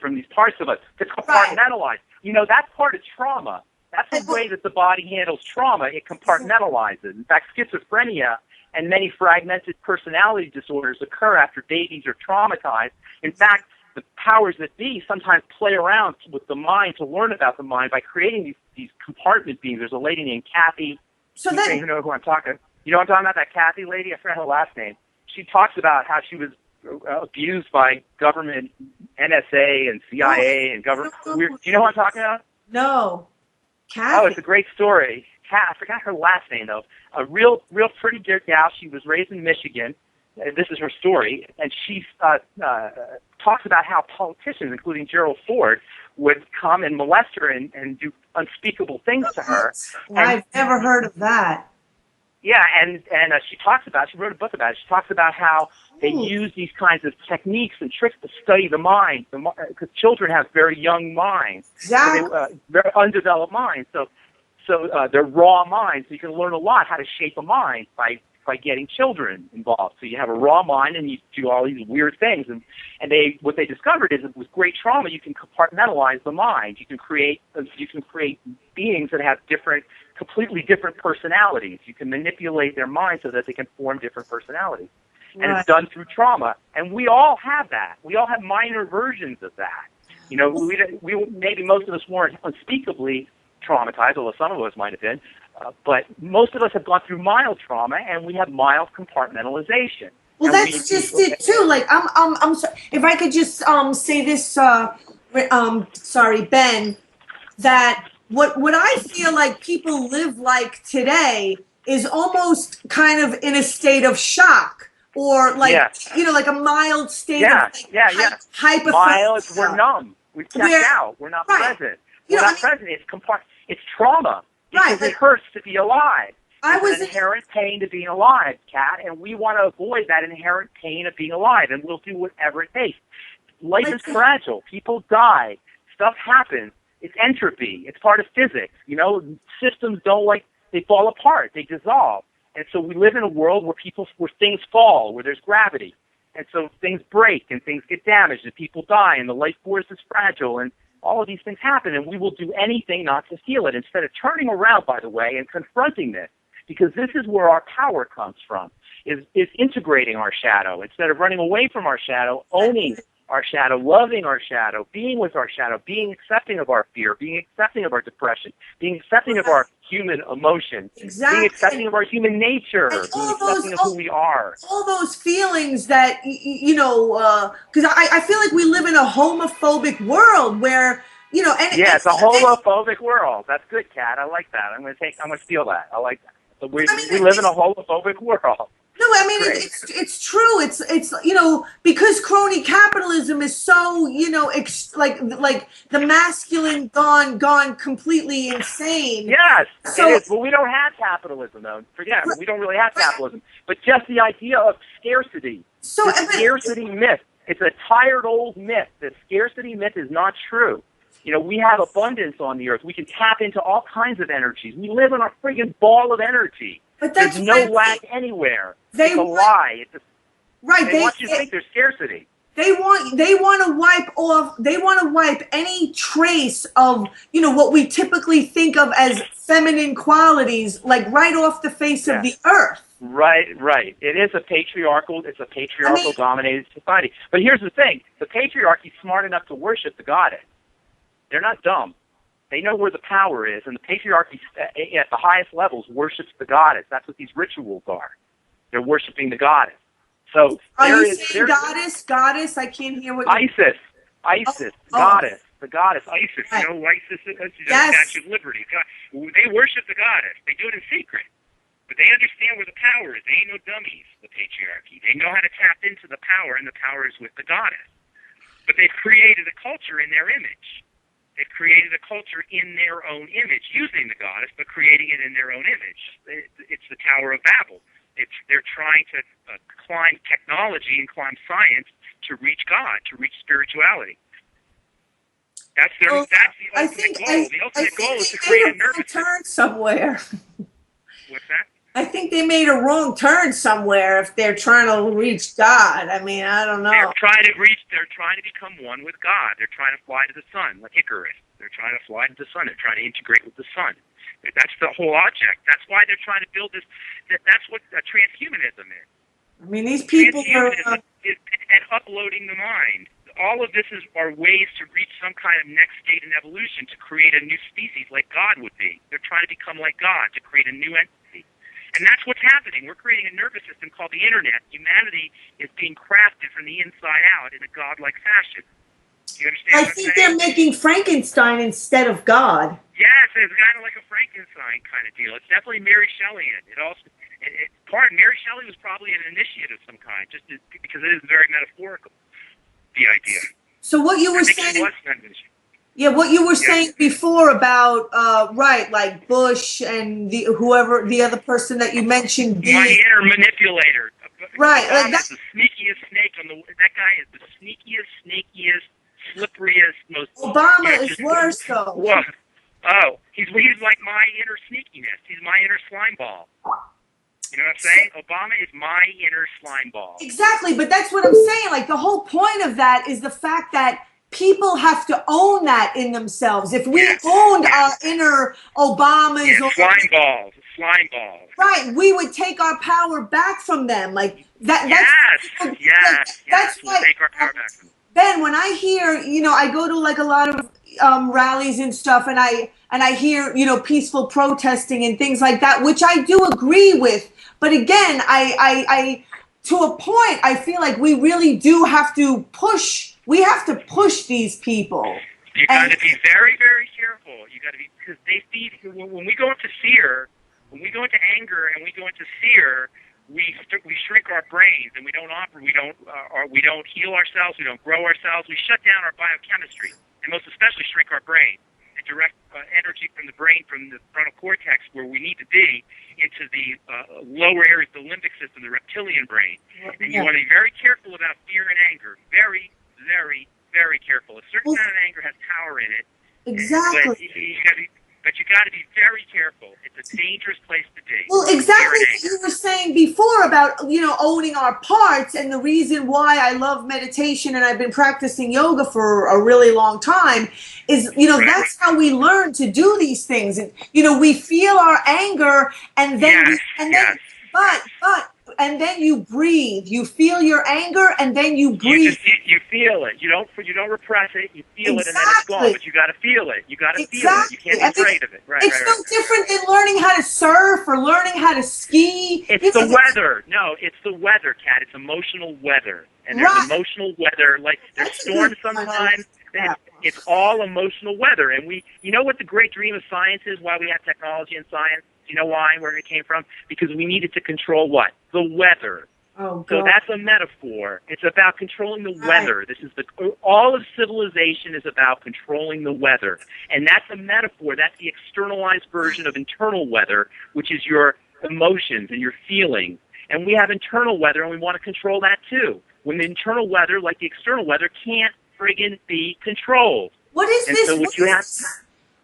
from these parts of us, to compartmentalize. Right. That's part of trauma. That's the way that the body handles trauma. It compartmentalizes. In fact, schizophrenia and many fragmented personality disorders occur after babies are traumatized. In fact, the powers that be sometimes play around with the mind to learn about the mind by creating these compartment beings. There's a lady named Kathy. You know who I'm talking. You know what I'm talking about? That Kathy lady. I forgot her last name. She talks about how she was abused by government, NSA and CIA and government. Do you know what I'm talking about? No. Kathy. Oh, it's a great story. I forgot her last name though. A real pretty good gal. She was raised in Michigan. This is her story, and she talks about how politicians, including Gerald Ford, would come and molest her and do unspeakable things to her. I've never heard of that. Yeah, and she wrote a book about it. She talks about how they use these kinds of techniques and tricks to study the mind, because children have very young minds, very undeveloped minds. So they're raw minds. So you can learn a lot how to shape a mind by getting children involved. So you have a raw mind and you do all these weird things. And what they discovered is that with great trauma, you can compartmentalize the mind. You can create beings that have completely different personalities. You can manipulate their mind so that they can form different personalities. Right. And it's done through trauma. And we all have that. We all have minor versions of that. We maybe most of us weren't unspeakably traumatized, although some of us might have been. But most of us have gone through mild trauma, and we have mild compartmentalization. Well, that's just it too. Like I'm sorry, if I could just say this, sorry, Ben, that what I feel like people live like today is almost kind of in a state of shock, or like like a mild state of hypothermia. Mild, we're numb. We've checked out. We're not present. We're not present. It's trauma. Because it hurts to be alive. There's an inherent pain to being alive, Kat, and we want to avoid that inherent pain of being alive, and we'll do whatever it takes. Life is fragile. People die. Stuff happens. It's entropy. It's part of physics. Systems they fall apart. They dissolve. And so we live in a world where things fall, where there's gravity. And so things break and things get damaged and people die and the life force is fragile and all of these things happen, and we will do anything not to feel it instead of turning around, by the way, and confronting this, because this is where our power comes from, is integrating our shadow instead of running away from our shadow, owning our shadow, loving our shadow, being with our shadow, being accepting of our fear, being accepting of our depression, being accepting of our human emotion, being accepting of our human nature, being accepting of who we are. All those feelings that, because I feel like we live in a homophobic world where, it's a homophobic world. That's good, Kat. I like that. I'm gonna steal that. I like that. So we live in a homophobic world. No, I mean, it's true. It's because crony capitalism is so, like the masculine gone completely insane. Yes, so, it is. Well, we don't have capitalism, though. Forget it. We don't really have capitalism. But just the idea of scarcity, the scarcity myth, it's a tired old myth. The scarcity myth is not true. We have abundance on the earth. We can tap into all kinds of energies. We live in a friggin' ball of energy. But that's there's no lack anywhere. It's a lie. They want you to think there's scarcity. They want to wipe any trace of, what we typically think of as feminine qualities, like right off the face of the earth. Right. It is a patriarchal dominated society. But here's the thing. The patriarchy's smart enough to worship the goddess. They're not dumb. They know where the power is, and the patriarchy at the highest levels worships the goddess. That's what these rituals are. They're worshiping the goddess. So are you saying goddess? I can't hear what ISIS, goddess, the goddess, ISIS. Right. ISIS is the Statue of Liberty. They worship the goddess. They do it in secret, but they understand where the power is. They ain't no dummies. The patriarchy. They know how to tap into the power, and the power is with the goddess. But they've created a culture in their image. They've created a culture in their own image, using the goddess, but creating it in their own image. It's the Tower of Babel. They're trying to climb technology and climb science to reach God, to reach spirituality. That's the ultimate goal. The ultimate goal is to create a nervous system. Turn somewhere. What's that? I think they made a wrong turn somewhere if they're trying to reach God. I mean, I don't know. They're trying to become one with God. They're trying to fly to the sun, like Icarus. They're trying to fly to the sun. They're trying to integrate with the sun. That's the whole object. That's why they're trying to build this. That's what transhumanism is. I mean, these people transhumanism is and uploading the mind. All of this are ways to reach some kind of next state in evolution, to create a new species like God would be. They're trying to become like God, to create a new entity. And that's what's happening. We're creating a nervous system called the Internet. Humanity is being crafted from the inside out in a godlike fashion. You understand what I'm saying? They're making Frankenstein instead of God. Yes, it's kind of like a Frankenstein kind of deal. It's definitely Mary Shelleyan. Mary Shelley was probably an initiate of some kind, just because it is very metaphorical, the idea. So what you were saying... Yeah, what you were saying before about like Bush and the other person that you mentioned. My inner manipulator. Right, that's the sneakiest snake that guy is the snakiest, slipperiest, most. Obama is worse though. What? Oh, he's like my inner sneakiness. He's my inner slime ball. You know what I'm saying? Obama is my inner slime ball. Exactly, but that's what I'm saying. Like the whole point of that is the fact that people have to own that in themselves. If we owned our inner Obamas or slime balls, right, we would take our power back from them. Like that. That's we'll take our power back from them. Ben, when I hear, I go to like a lot of rallies and stuff, and I hear, peaceful protesting and things like that, which I do agree with. But again, I to a point, I feel like we really do have to push. We have to push these people. You got to be very, very careful. You got to be, because they feed. When we go into fear, when we go into anger, and we go into fear, we shrink our brains, and we don't heal ourselves. We don't grow ourselves. We shut down our biochemistry, and most especially shrink our brain and direct energy from the brain, from the frontal cortex, where we need to be, into the lower areas, the limbic system, the reptilian brain. And you want to be very careful about fear and anger. Very, very, very careful. A certain kind of anger has power in it. Exactly. But you got to be But you got to be very careful. It's a dangerous place to be. Well, exactly what you were saying before about, owning our parts, and the reason why I love meditation and I've been practicing yoga for a really long time is, that's how we learn to do these things. And, we feel our anger and then, and then you breathe. You feel your anger and then you breathe. You feel it. You don't repress it. You feel it and then it's gone. But you got to feel it. You got to feel it. You can't be afraid of it. Right. It's no different than learning how to surf or learning how to ski. It's the weather. No, it's the weather, Kat. It's emotional weather. And there's emotional weather. Like there's storms sometimes. It's all emotional weather. And you know what the great dream of science is? Why we have technology and science? You know why? Where it came from? Because we needed to control what? The weather. Oh, God. So that's a metaphor. It's about controlling the weather. This is all of civilization is about controlling the weather. And that's a metaphor. That's the externalized version of internal weather, which is your emotions and your feelings. And we have internal weather, and we want to control that too. When the internal weather, like the external weather, can't friggin' be controlled. What is this? So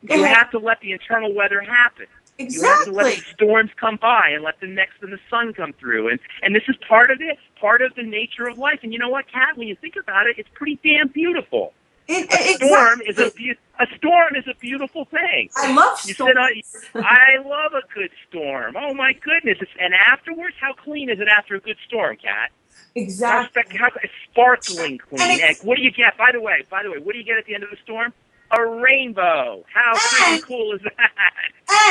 you have to let the internal weather happen. Exactly. You have to let the storms come by and let the sun come through. And this is part of it, part of the nature of life. And you know what, Kat, when you think about it, it's pretty damn beautiful. A storm is a beautiful thing. I love storms. I love a good storm. Oh, my goodness. And afterwards, how clean is it after a good storm, Kat? Exactly. How sparkling clean. And what do you get? By the way, what do you get at the end of the storm? A rainbow. How freaking cool is that?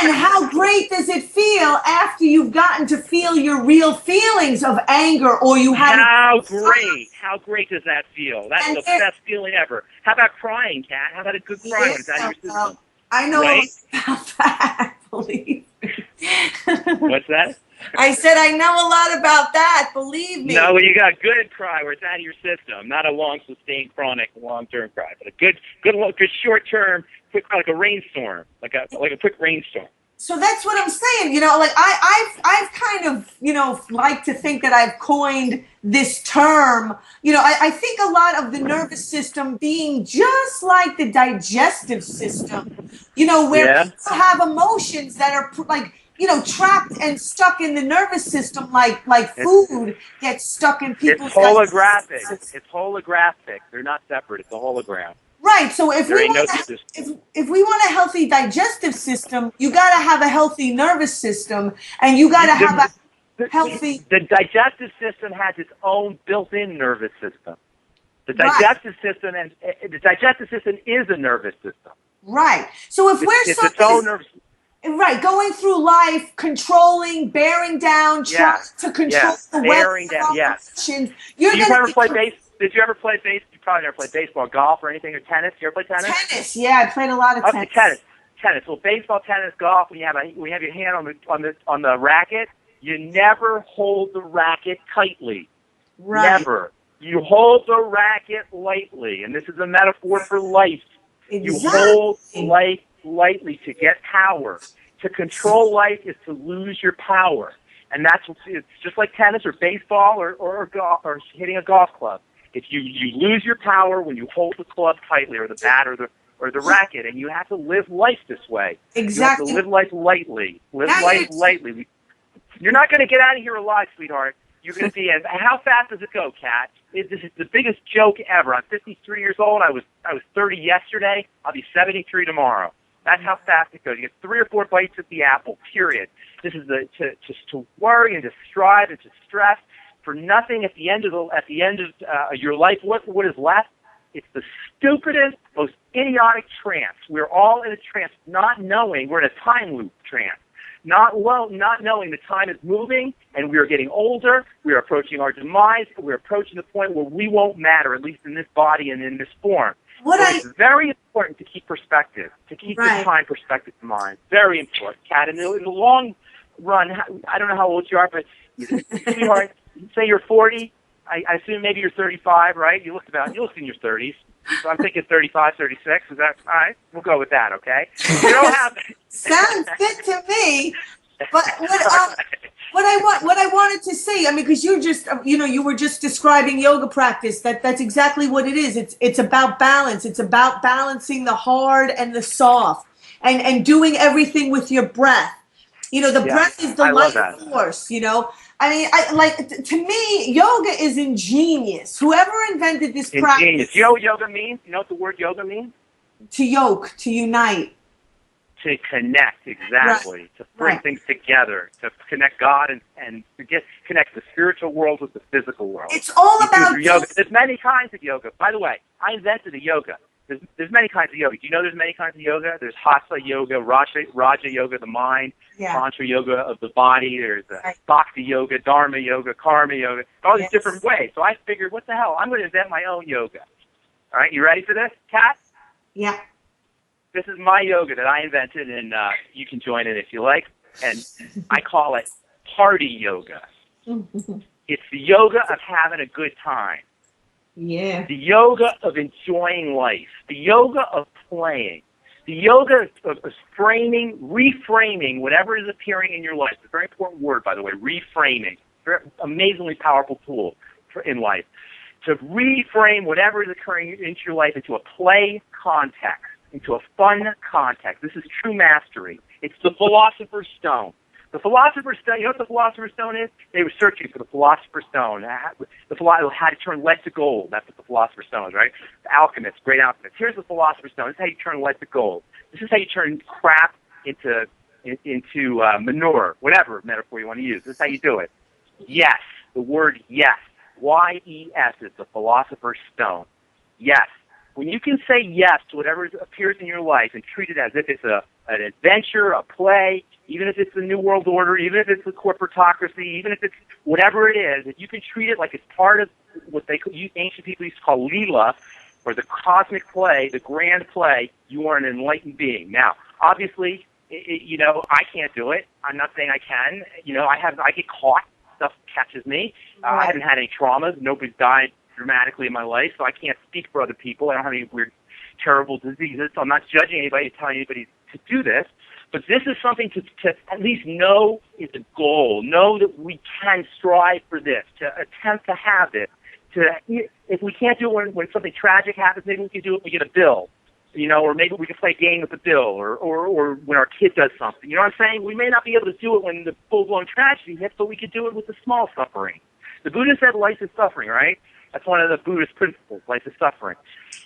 And how great does it feel after you've gotten to feel your real feelings of anger, or you had How great does that feel? That's the best feeling ever. How about crying, Kat? How about a good cry when it's out of your system? I know about that, believe me. What's that? I said I know a lot about that, believe me. No, well, you got good cry where it's out of your system, not a long, sustained, chronic, long-term cry, but a good short-term, quick, like a rainstorm, like a quick rainstorm. So that's what I'm saying. I've kind of, like to think that I've coined this term. I think a lot of the nervous system being just like the digestive system, where people have emotions that are trapped and stuck in the nervous system, like food gets stuck in people's. It's holographic. It's holographic. They're not separate. It's a hologram. Right. So if we want a healthy digestive system, you got to have a healthy nervous system, and you got to have a healthy. The digestive system has its own built-in nervous system. The digestive system is a nervous system. Right. So if it's its own nervous system. Right, going through life, controlling, bearing down, trying to control the bearing down. Yes. Did you ever play baseball? You probably never played baseball, golf, or anything, or tennis. You ever play tennis? Tennis, yeah, I played a lot of tennis. Tennis. Well, baseball, tennis, golf. When you have your hand on the racket, you never hold the racket tightly. Right. Never. You hold the racket lightly, and this is a metaphor for life. Exactly. You hold life lightly to get power. To control life is to lose your power, and it's just like tennis or baseball or golf or hitting a golf club. If you lose your power when you hold the club tightly or the bat or the racket, and you have to live life this way. Exactly. You have to live life lightly. Lightly. You're not going to get out of here alive, sweetheart. You're going to be. How fast does it go, Kat? This is the biggest joke ever. I'm 53 years old. I was 30 yesterday. I'll be 73 tomorrow. That's how fast it goes. You get 3 or 4 bites at the apple, period. This is to worry and to strive and to stress for nothing at the end of your life. What is left? It's the stupidest, most idiotic trance. We're all in a trance, not knowing we're in a time loop trance. Not knowing the time is moving and we are getting older. We are approaching our demise. We're approaching the point where we won't matter, at least in this body and in this form. It's very important to keep perspective, to keep the time perspective in mind. Very important, Kat. In the long run, I don't know how old you are, but sweetheart, say you're 40. I assume maybe you're 35, right? You look in your 30s. So I'm thinking 35, 36. Is that all right? We'll go with that, okay? You don't have Sounds good to me. But what I wanted to say, because you were just describing yoga practice. That's exactly what it is. It's about balance. It's about balancing the hard and the soft. and doing everything with your breath. You know, the breath is the life force, you know. I mean, to me, yoga is ingenious. Whoever invented this practice. You know what yoga means? You know what the word yoga means? To yoke, to unite. To connect, exactly. Right. To bring things together, to connect God and to connect the spiritual world with the physical world. It's all about yoga. There's many kinds of yoga. By the way, I invented a yoga. There's many kinds of yoga. Do you know there's many kinds of yoga? There's Hatha yoga, Raja yoga, the mind, Tantra yoga of the body. There's Bhakti yoga, Dharma yoga, Karma yoga, all these different ways. So I figured, what the hell? I'm going to invent my own yoga. All right, you ready for this, Kat? Yeah. This is my yoga that I invented, and you can join it if you like. And I call it party yoga. It's the yoga of having a good time. Yeah. The yoga of enjoying life. The yoga of playing. The yoga of reframing whatever is appearing in your life. It's a very important word, by the way, reframing. Very amazingly powerful tool in life. To reframe whatever is occurring into your life into a play context, into a fun context. This is true mastery. It's the Philosopher's Stone. The Philosopher's Stone, you know what the Philosopher's Stone is? They were searching for the Philosopher's Stone. The philosopher had to turn lead to gold. That's what the Philosopher's Stone is, right? The alchemists, great alchemists. Here's the Philosopher's Stone. This is how you turn lead to gold. This is how you turn crap into manure, whatever metaphor you want to use. This is how you do it. Yes, the word yes. Y-E-S is the Philosopher's Stone. Yes. When you can say yes to whatever appears in your life and treat it as if it's an adventure, a play, even if it's the New World Order, even if it's the corporatocracy, even if it's whatever it is, if you can treat it like it's part of what ancient people used to call Leela, or the cosmic play, the grand play, you are an enlightened being. Now, obviously, I can't do it. I'm not saying I can. I get caught. Stuff catches me. I haven't had any traumas. Nobody's died dramatically in my life, so I can't speak for other people. I don't have any weird, terrible diseases, so I'm not judging anybody, telling anybody to do this. But this is something to at least know is a goal. Know that we can strive for this, to attempt to have this. If we can't do it when something tragic happens, maybe we can do it when we get a bill. Or maybe we can play a game with the bill, or when our kid does something. You know what I'm saying? We may not be able to do it when the full-blown tragedy hits, but we could do it with the small suffering. The Buddha said life is suffering, right? That's one of the Buddhist principles, life is suffering.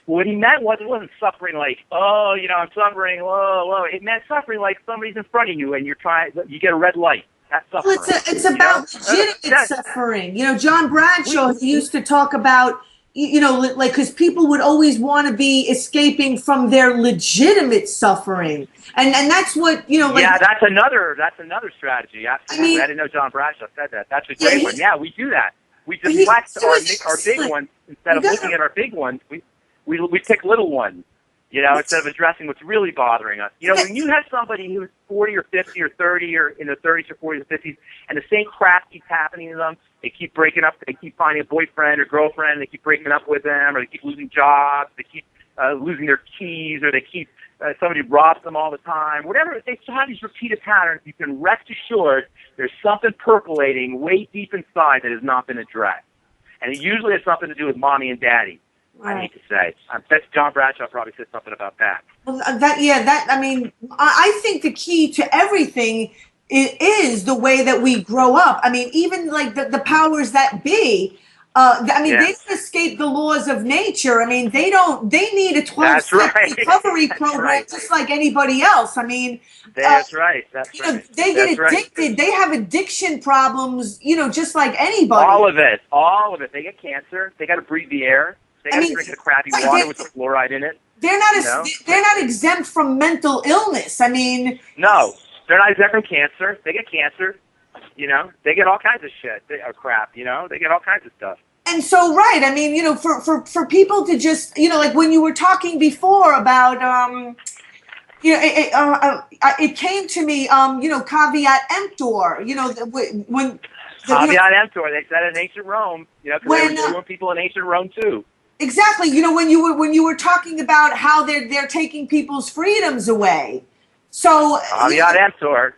What he meant was it wasn't suffering like, I'm suffering, whoa. It meant suffering like somebody's in front of you and you get a red light. That's suffering. Well, it's about legitimate suffering. John Bradshaw used to talk about, because people would always want to be escaping from their legitimate suffering. And that's what, Yeah, that's another strategy. Absolutely. I didn't know John Bradshaw said that. That's a great one. Yeah, we do that. We deflect our big ones instead of looking at our big ones. We pick little ones, instead of addressing what's really bothering us. When you have somebody who's 40 or 50 or 30 or in their 30s or 40s or 50s, and the same crap keeps happening to them, they keep breaking up, they keep finding a boyfriend or girlfriend, they keep breaking up with them, or they keep losing jobs, they keep losing their keys, or they keep somebody robs them all the time. Whatever, they have these repeated patterns. You can rest assured there's something percolating way deep inside that has not been addressed. And it usually has something to do with mommy and daddy, I need to say. That's John Bradshaw probably said something about that. Well, I think the key to everything is the way that we grow up. I mean, even like the powers that be, they don't escape the laws of nature. I mean, they need a 12-step recovery program just like anybody else. I mean, that's right. They get addicted. They have addiction problems, just like anybody. All of it. They get cancer. They got to breathe the air. They got to drink the crappy water with the fluoride in it. They're not exempt from mental illness. I mean, no, they're not exempt from cancer. They get cancer. They get all kinds of shit or crap. They get all kinds of stuff. And so, right, I mean, for people to just, like when you were talking before about, it came to me, caveat emptor, when... Caveat emptor, they said in ancient Rome, because there were people in ancient Rome too. Exactly, when you were talking about how they're taking people's freedoms away. So... Caveat emptor.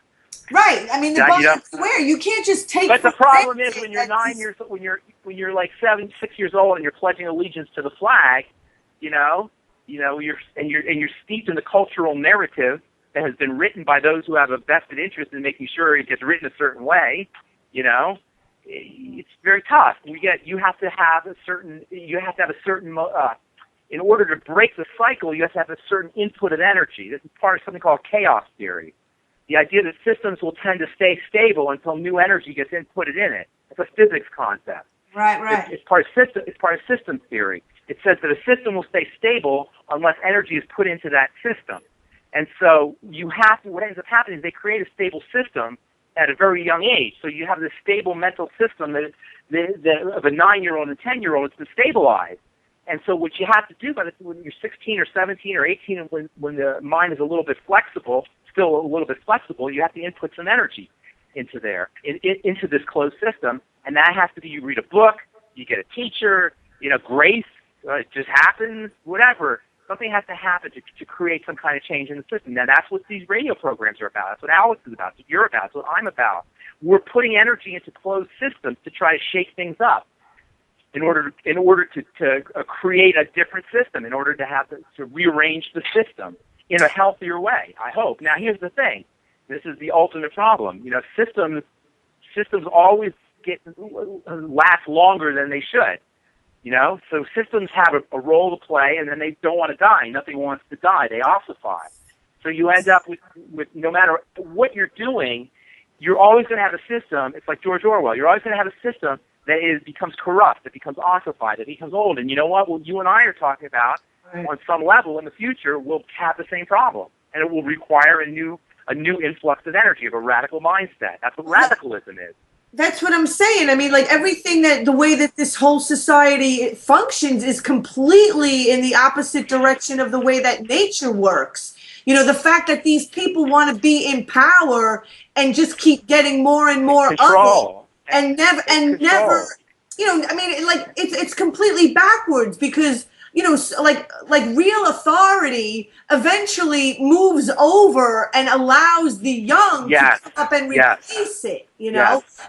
Right. I mean, the Bible where you can't just take. But the problem is when you're 9 years, when you're like 6 years old and you're pledging allegiance to the flag, you're steeped in the cultural narrative that has been written by those who have a vested interest in making sure it gets written a certain way, you know, it's very tough. You have to have a certain in order to break the cycle, you have to have a certain input of energy. This is part of something called chaos theory. The idea that systems will tend to stay stable until new energy gets inputted in it. It's a physics concept. Right. It's part of system theory. It says that a system will stay stable unless energy is put into that system. And so what ends up happening is they create a stable system at a very young age. So you have this stable mental system that of a 9-year-old and 10-year-old, it's been stabilized. And so what you have to do when you're 16 or 17 or 18, and when the mind is a little bit flexible, still a little bit flexible, you have to input some energy into there, into this closed system. And that has to be, you read a book, you get a teacher, grace, it just happens, whatever. Something has to happen to create some kind of change in the system. Now, that's what these radio programs are about. That's what Alex is about. That's what you're about. That's what I'm about. We're putting energy into closed systems to try to shake things up in order to create a different system, in order to rearrange the system in a healthier way, I hope. Now, here's the thing. This is the ultimate problem. Systems always last longer than they should. So systems have a role to play, and then they don't want to die. Nothing wants to die. They ossify. So you end up with no matter what you're doing, you're always going to have a system. It's like George Orwell. You're always going to have a system that becomes corrupt, that becomes ossified, that becomes old. And you know what? What you and I are talking about, on some level in the future, will have the same problem, and it will require a new influx of energy, of a radical mindset. That's what radicalism is. That's what I'm saying. I mean, like everything the way that this whole society functions is completely in the opposite direction of the way that nature works. The fact that these people want to be in power and just keep getting more and more control. of it, never, I mean, like it's completely backwards because, like real authority eventually moves over and allows the young to come up and replace it, Yes.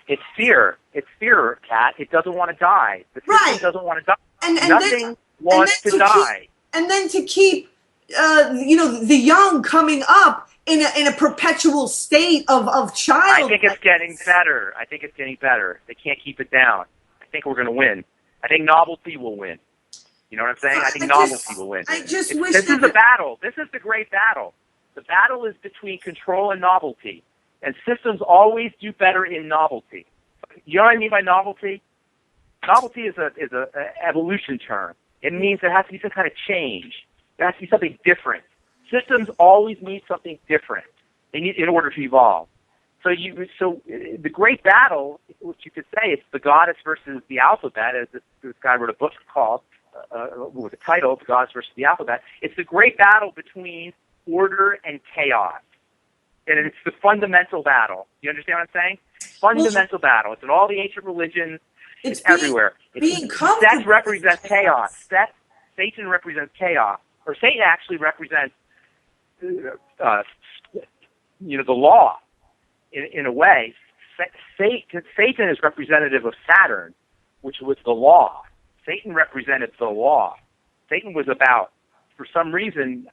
It's fear. It's fear, Kat. It doesn't want to die. The system doesn't want to die. Nothing wants to die. And then to keep, the young coming up in a perpetual state of child. I think it's getting better. They can't keep it down. I think we're going to win. I think novelty will win. You know what I'm saying? I think novelty will win. Wish this is the battle. This is the great battle. The battle is between control and novelty. And systems always do better in novelty. You know what I mean by novelty? Novelty is a evolution term. It means there has to be some kind of change. There has to be something different. Systems always need something different. They need in order to evolve. So the great battle, which you could say, it's the goddess versus the alphabet, as this guy wrote a book called with the title, "The Goddess versus the Alphabet." It's the great battle between order and chaos, and it's the fundamental battle. You understand what I'm saying? Fundamental battle. It's in all the ancient religions. It's everywhere. Sex represents chaos. Satan represents chaos, or Satan actually represents the law. In a way, Satan is representative of Saturn, which was the law. Satan represented the law. Satan was about, for some reason,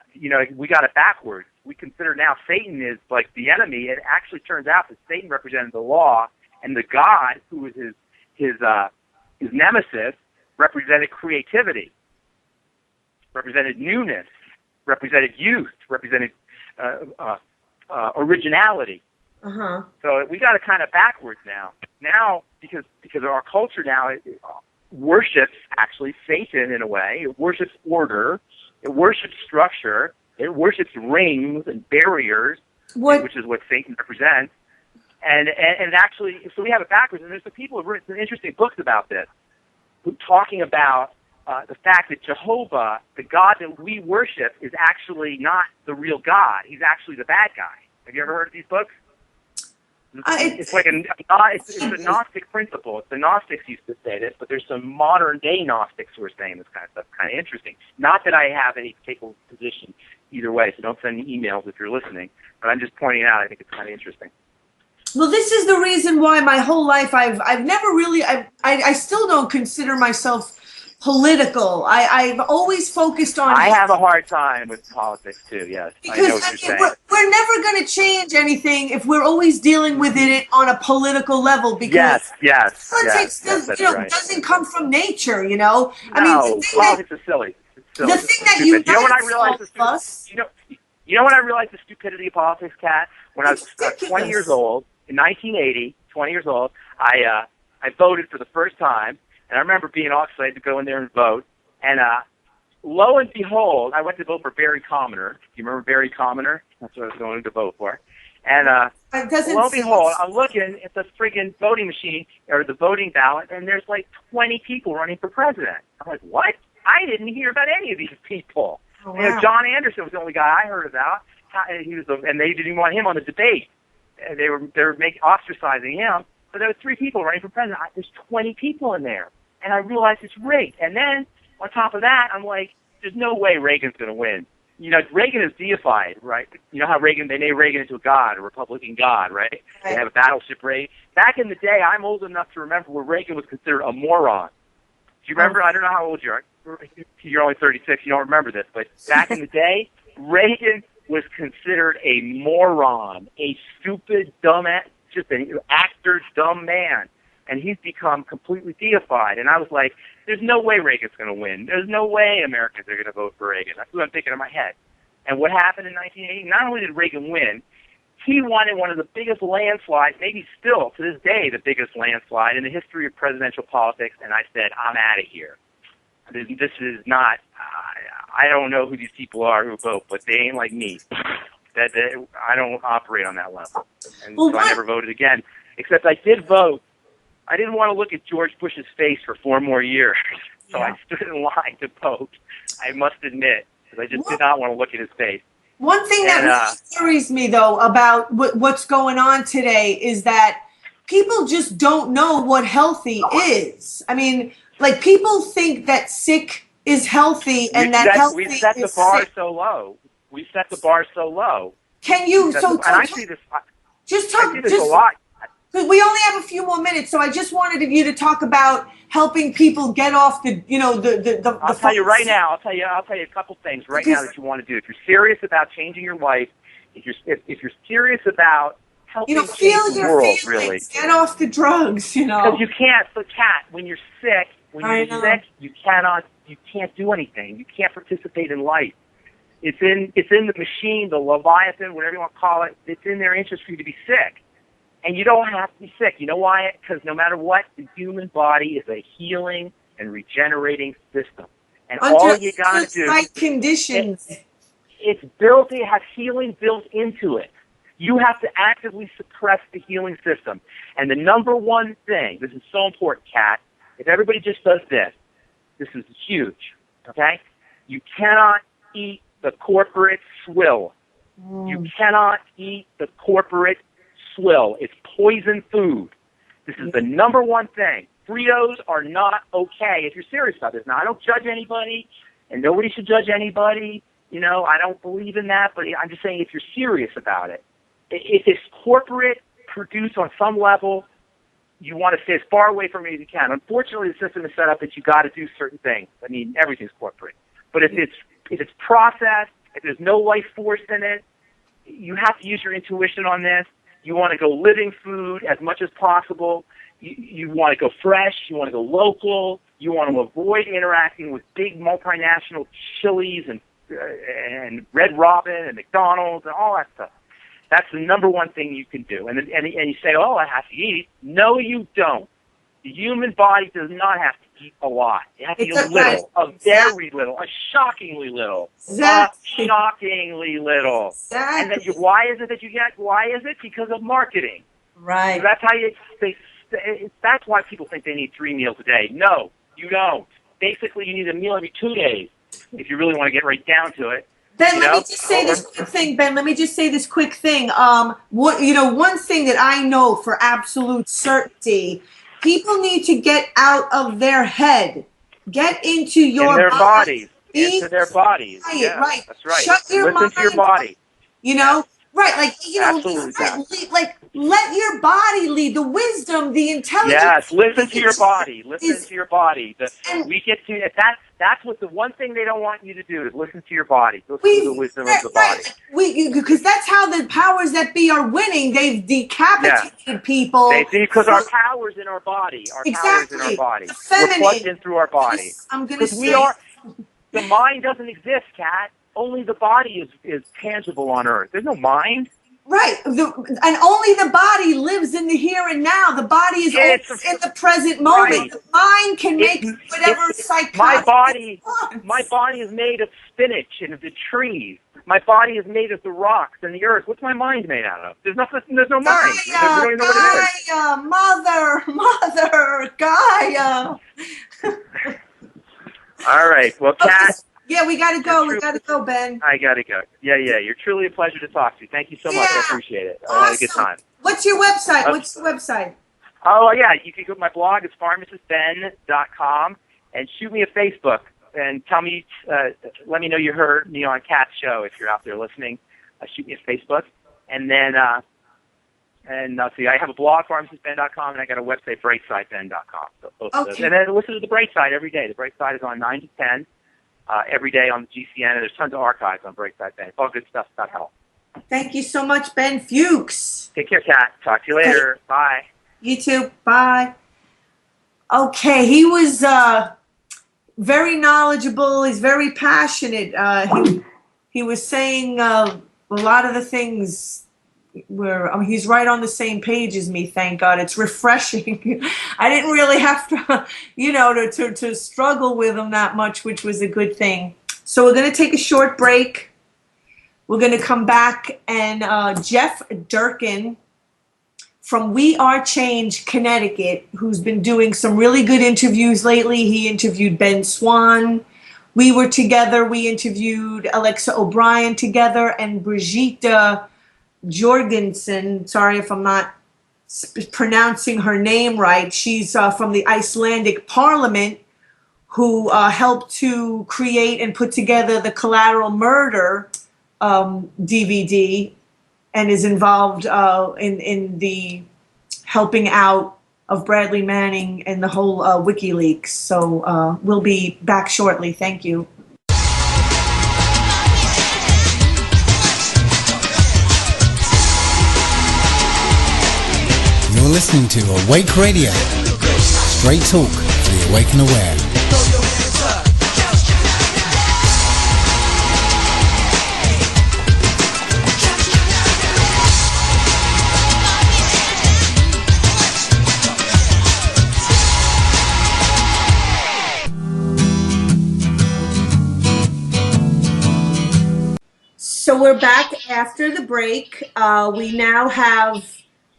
we got it backwards. We consider now Satan is like the enemy. It actually turns out that Satan represented the law, and the God, who was his nemesis, represented creativity, represented newness, represented youth, represented originality. Uh-huh. So we got it kind of backwards now. Now, because of our culture now, it worships actually Satan in a way. It worships order. It worships structure. It worships rings and barriers, which is what Satan represents. And actually, so we have it backwards. And there's some people who've written some interesting books about this, talking about the fact that Jehovah, the God that we worship, is actually not the real God. He's actually the bad guy. Have you ever heard of these books? It's like it's a Gnostic principle. The Gnostics used to say this, but there's some modern day Gnostics who are saying this kind of stuff. Kind of interesting. Not that I have any particular position either way, so don't send me emails if you're listening. But I'm just pointing out. I think it's kind of interesting. Well, this is the reason why my whole life I've never really I still don't consider myself political. I've always focused on. I have a hard time with politics too. Yes, I know what you're saying. We're never going to change anything if we're always dealing with it on a political level. Because politics doesn't come from nature. You know, I mean, politics is silly. The thing that unites us. You know when I realized the stupidity of politics, Kat? When I was 20 years old, in 1980, 20 years old, I voted for the first time, and I remember being all excited to go in there and vote. And lo and behold, I went to vote for Barry Commoner. Do you remember Barry Commoner? That's what I was going to vote for. And lo and behold, I'm looking at the friggin' voting machine, or the voting ballot, and there's like 20 people running for president. I'm like, what? I didn't hear about any of these people. Oh, wow. You know, John Anderson was the only guy I heard about. He was, and they didn't want him on the debate. They were ostracizing him. But there were 3 people running for president. There's 20 people in there, and I realized it's rigged. And then on top of that, I'm like, there's no way Reagan's going to win. You know, Reagan is deified, right? You know how they made Reagan into a god, a Republican god, right? They have a battleship raid. Back in the day, I'm old enough to remember where Reagan was considered a moron. Do you remember? I don't know how old you are. You're only 36. You don't remember this. But back in the day, Reagan was considered a moron, a stupid, dumb, just an actor, dumb man. And he's become completely deified. And I was like, there's no way Reagan's going to win. There's no way Americans are going to vote for Reagan. That's what I'm thinking in my head. And what happened in 1980? Not only did Reagan win, he won in one of the biggest landslides, maybe still to this day the biggest landslide in the history of presidential politics. And I said, I'm out of here. This is not, I don't know who these people are who vote, but they ain't like me. I don't operate on that level. And so I never voted again. Except I did vote. I didn't want to look at George Bush's face for 4 more years. So I stood in line to vote, I must admit, because I just did not want to look at his face. One thing that really worries me, though, about what's going on today is that people just don't know what healthy is. I mean, like, people think that sick is healthy and that healthy is sick. We set the bar so low. We set the bar so low. Can you, and I see this, just talk, I see this a lot. We only have a few more minutes, so I just wanted you to talk about helping people get off the, you know, the I'll tell you right now. I'll tell you a couple things right now that you want to do. If you're serious about changing your life, if you're serious about helping change the world, really, get off the drugs, you know. Because you can't. So, Kat, when you're sick, you can't do anything. You can't participate in life. It's in the machine, the Leviathan, whatever you want to call it. It's in their interest for you to be sick. And you don't have to be sick. You know why? Because no matter what, the human body is a healing and regenerating system. And all you got to do, right conditions. It's built. It has healing built into it. You have to actively suppress the healing system. And the number one thing, this is so important, Kat, if everybody just does this is huge, okay? You cannot eat the corporate swill. You cannot eat the corporate swill. It's poison food. This is the number one thing. Fritos are not okay if you're serious about this. Now, I don't judge anybody, and nobody should judge anybody. You know, I don't believe in that, but I'm just saying if you're serious about it, if it's corporate produced on some level, you want to stay as far away from it as you can. Unfortunately, the system is set up that you got to do certain things. I mean, everything's corporate. But if it's processed, if there's no life force in it, you have to use your intuition on this. You want to go living food as much as possible. You want to go fresh. You want to go local. You want to avoid interacting with big multinational Chili's and Red Robin and McDonald's and all that stuff. That's the number one thing you can do. And you say, oh, I have to eat. No, you don't. The human body does not have to eat a lot. It has to eat a little, a very little, a shockingly little, a shockingly little. And then why is it that you get? Why is it? Because of marketing. Right. So that's how that's why people think they need 3 meals a day. No, you don't. Basically, you need a meal every 2 days if you really want to get right down to it. Ben, let me just say this quick thing. Ben, let me just say this quick thing. One thing that I know for absolute certainty, people need to get out of their head, get into your bodies, into their bodies. Yeah, right. That's right. Shut your mind. Listen to your body. You know, right? Like, you know, absolutely. like let your body lead. The wisdom, the intelligence. Yes, listen to your body. Listen to your body. We get to that's what the one thing they don't want you to do is listen to your body. Listen to the wisdom of the body. Because that's how the powers that be are winning. They've decapitated people. Because our power's in our body. Our power's in our body. We're plugged in through our body. I'm going to say. The mind doesn't exist, Kat. Only the body is tangible on Earth. There's no mind. Right. And only the body lives in the here and now. The body is always in the present moment. Right. The mind can make whatever psychotic my body is made of spinach and of the trees. My body is made of the rocks and the earth. What's my mind made out of? There's no mind. We don't even know what it is. Gaia. All right. Well, Kat. Yeah, we gotta go. We gotta go, Ben. I gotta go. Yeah. You're truly a pleasure to talk to. Thank you so much. I appreciate it. Awesome. I had a good time. What's your website? Oh, yeah. You can go to my blog. It's pharmacistben.com, and shoot me a Facebook and tell me, let me know you heard me on Kat's show if you're out there listening. Shoot me a Facebook, and then see, I have a blog, pharmacistben.com, and I got a website, brightsideben.com. So both of those. And then listen to the Bright Side every day. The Bright Side is on 9 to 10. Every day on the GCN, and there's tons of archives on Brightside Ben. It's all good stuff about health. Thank you so much, Ben Fuchs. Take care, Kat. Talk to you later. Bye. You too. Bye. Okay, he was very knowledgeable. He's very passionate. He was saying a lot of the things where he's right on the same page as me, thank God. It's refreshing. I didn't really have to, to struggle with him that much, which was a good thing. So we're going to take a short break. We're going to come back, and Jeff Durkin from We Are Change, Connecticut, who's been doing some really good interviews lately. He interviewed Ben Swan. We were together. We interviewed Alexa O'Brien together, and Brigitte Jorgensen, sorry if I'm not pronouncing her name right. She's from the Icelandic Parliament, who helped to create and put together the Collateral Murder DVD, and is involved in the helping out of Bradley Manning and the whole WikiLeaks. So we'll be back shortly. Thank you. You're listening to Awake Radio. Straight talk for the awake and aware. So we're back after the break. We now have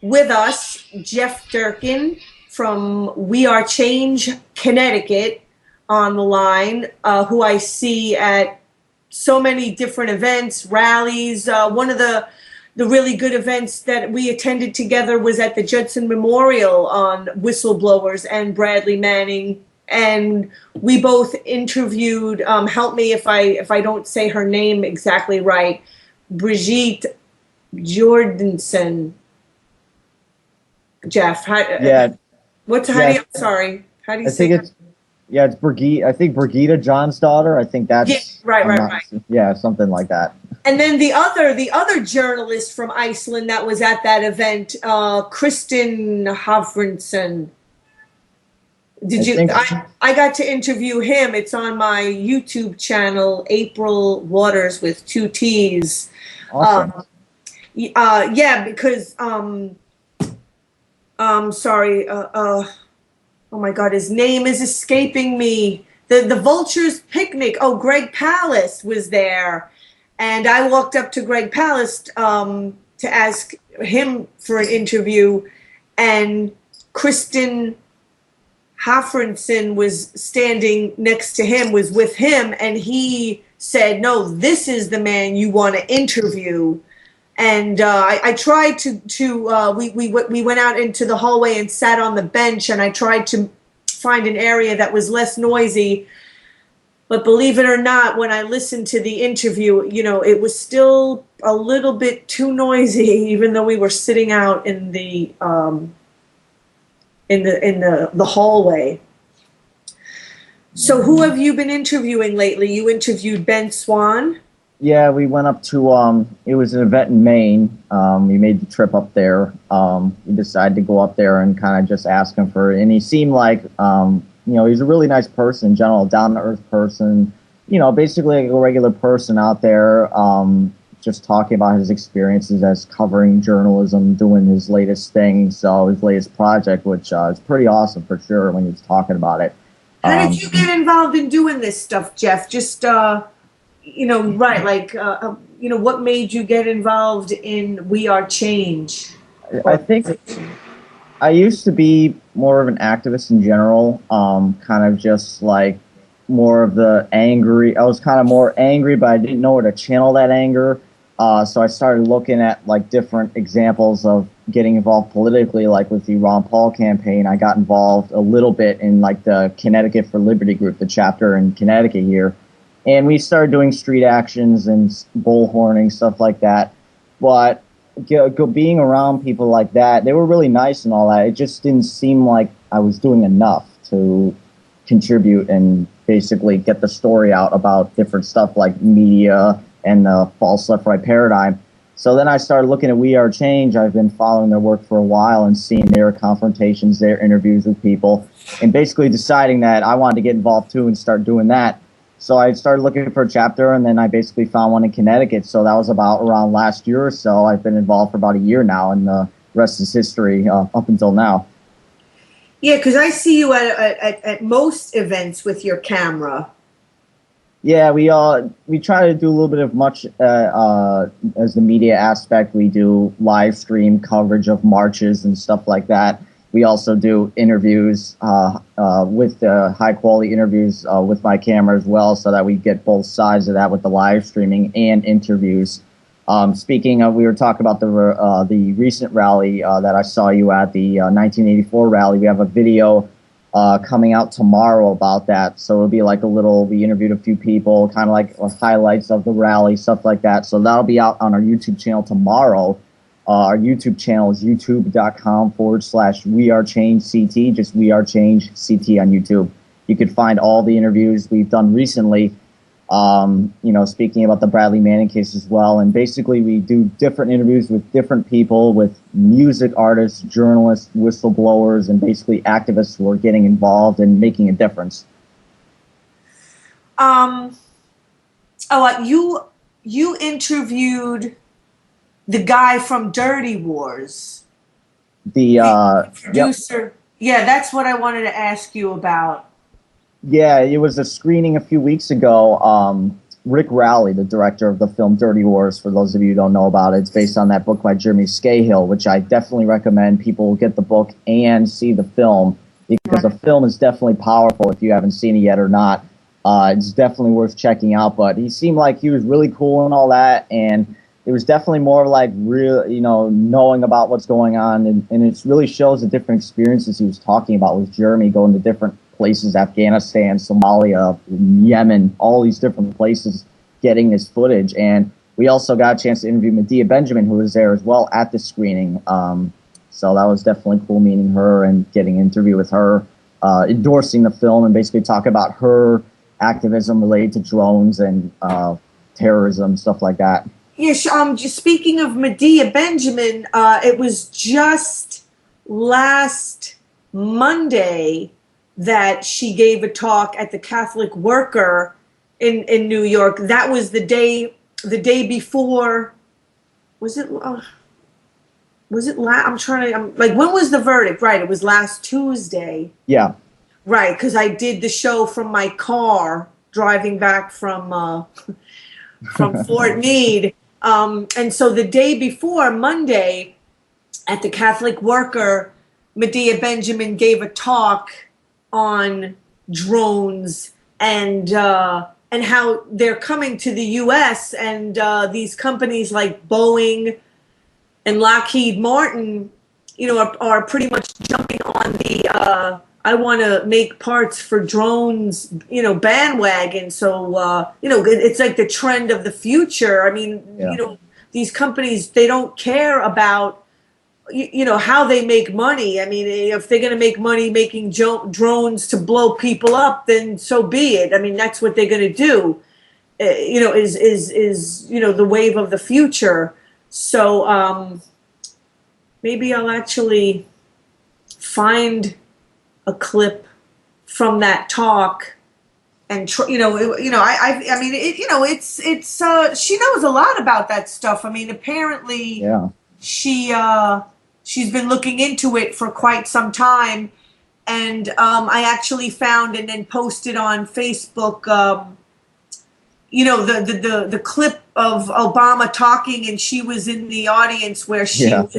with us Jeff Durkin from We Are Change, Connecticut on the line, who I see at so many different events, rallies. One of the really good events that we attended together was at the Judson Memorial on whistleblowers and Bradley Manning. And we both interviewed, help me if I don't say her name exactly right, Brigitte Jorgensen. Jeff, how do you say it? It's Brigitte. I think Brigitte John's daughter. I think that's right. Yeah, something like that. And then the other journalist from Iceland that was at that event, Kristen Hafrenson. I got to interview him. It's on my YouTube channel, April Waters with 2 T's. Awesome. Because sorry. Oh my God, his name is escaping me. The Vultures Picnic. Oh, Greg Palast was there, and I walked up to Greg Palast to ask him for an interview, and Kristen Hafrenson was standing next to him, was with him, and he said, "No, this is the man you want to interview." And I tried to we went out into the hallway and sat on the bench, and I tried to find an area that was less noisy. But believe it or not, when I listened to the interview, it was still a little bit too noisy, even though we were sitting out in the hallway. So who have you been interviewing lately? You interviewed Ben Swan? Yeah, we went up to, it was an event in Maine. We made the trip up there. We decided to go up there and kind of just ask him and he seemed like, he's a really nice person in general, down-to-earth person, basically like a regular person out there, just talking about his experiences as covering journalism, doing his latest thing, so his latest project, which is pretty awesome for sure when he was talking about it. How did you get involved in doing this stuff, Jeff? Just, what made you get involved in We Are Change? I think I used to be more of an activist in general, kind of just like more of the angry. I was kind of more angry, but I didn't know where to channel that anger. So I started looking at like different examples of getting involved politically, like with the Ron Paul campaign. I got involved a little bit in like the Connecticut for Liberty group, the chapter in Connecticut here. And we started doing street actions and bullhorning, stuff like that. But being around people like that, they were really nice and all that. It just didn't seem like I was doing enough to contribute and basically get the story out about different stuff like media and the false left-right paradigm. So then I started looking at We Are Change. I've been following their work for a while and seeing their confrontations, their interviews with people, and basically deciding that I wanted to get involved too and start doing that. So I started looking for a chapter, and then I basically found one in Connecticut. So that was about around last year or so. I've been involved for about a year now, and the rest is history up until now. Yeah, because I see you at most events with your camera. Yeah, we try to do a little bit of much as the media aspect. We do live stream coverage of marches and stuff like that. We also do interviews with high quality interviews with my camera as well, so that we get both sides of that with the live streaming and interviews. Speaking of, we were talking about the recent rally that I saw you at, the 1984 rally. We have a video coming out tomorrow about that. So it'll be like we interviewed a few people, kind of like highlights of the rally, stuff like that. So that'll be out on our YouTube channel tomorrow. Our YouTube channel is youtube.com/WeAreChangeCT, just We Are Change CT on YouTube. You could find all the interviews we've done recently, speaking about the Bradley Manning case as well. And basically we do different interviews with different people, with music artists, journalists, whistleblowers, and basically activists who are getting involved and making a difference. You interviewed the guy from Dirty Wars. The producer. Yep. Yeah, that's what I wanted to ask you about. Yeah, it was a screening a few weeks ago. Rick Rowley, the director of the film Dirty Wars, for those of you who don't know about it, it's based on that book by Jeremy Scahill, which I definitely recommend people get the book and see the film, because the film is definitely powerful if you haven't seen it yet or not. It's definitely worth checking out, but he seemed like he was really cool and all that, and it was definitely more like real, knowing about what's going on, and it really shows the different experiences he was talking about with Jeremy, going to different places, Afghanistan, Somalia, Yemen, all these different places, getting this footage. And we also got a chance to interview Medea Benjamin, who was there as well at the screening. So that was definitely cool meeting her and getting an interview with her, endorsing the film and basically talking about her activism related to drones and terrorism, stuff like that. Yes, just speaking of Medea Benjamin, it was just last Monday that she gave a talk at the Catholic Worker in New York. That was the day before. Was it? I'm when was the verdict? Right, it was last Tuesday. Yeah. Right, because I did the show from my car driving back from Fort Meade. And so the day before, Monday, at the Catholic Worker, Medea Benjamin gave a talk on drones and how they're coming to the U.S. and these companies like Boeing and Lockheed Martin, are pretty much jumping on the I want to make parts for drones, bandwagon. So, it's like the trend of the future. I mean, these companies, they don't care about, how they make money. I mean, if they're going to make money making drones to blow people up, then so be it. I mean, that's what they're going to do. Is the wave of the future. So maybe I'll actually find a clip from that talk and I mean it's she knows a lot about that stuff. I mean, apparently she's been looking into it for quite some time, and I actually found and then posted on Facebook the clip of Obama talking, and she was in the audience where she was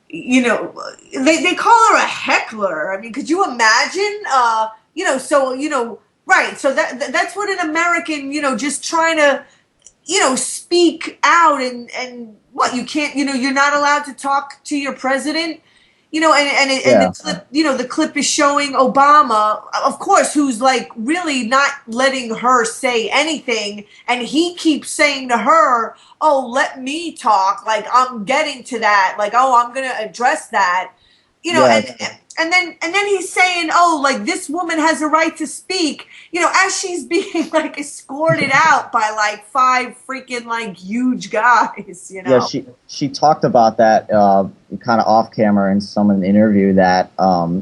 they call her a heckler. I mean, could you imagine? Right. So that's what an American, just trying to, speak out and what you can't, you're not allowed to talk to your president, the clip, the clip is showing Obama, of course, who's like really not letting her say anything. And he keeps saying to her, oh, let me talk. Like, I'm getting to that. Like, oh, I'm going to address that, and then he's saying, oh, like, this woman has a right to speak, as she's being like escorted out by like 5 freaking like huge guys, Yeah, she talked about that kind of off camera in some interview that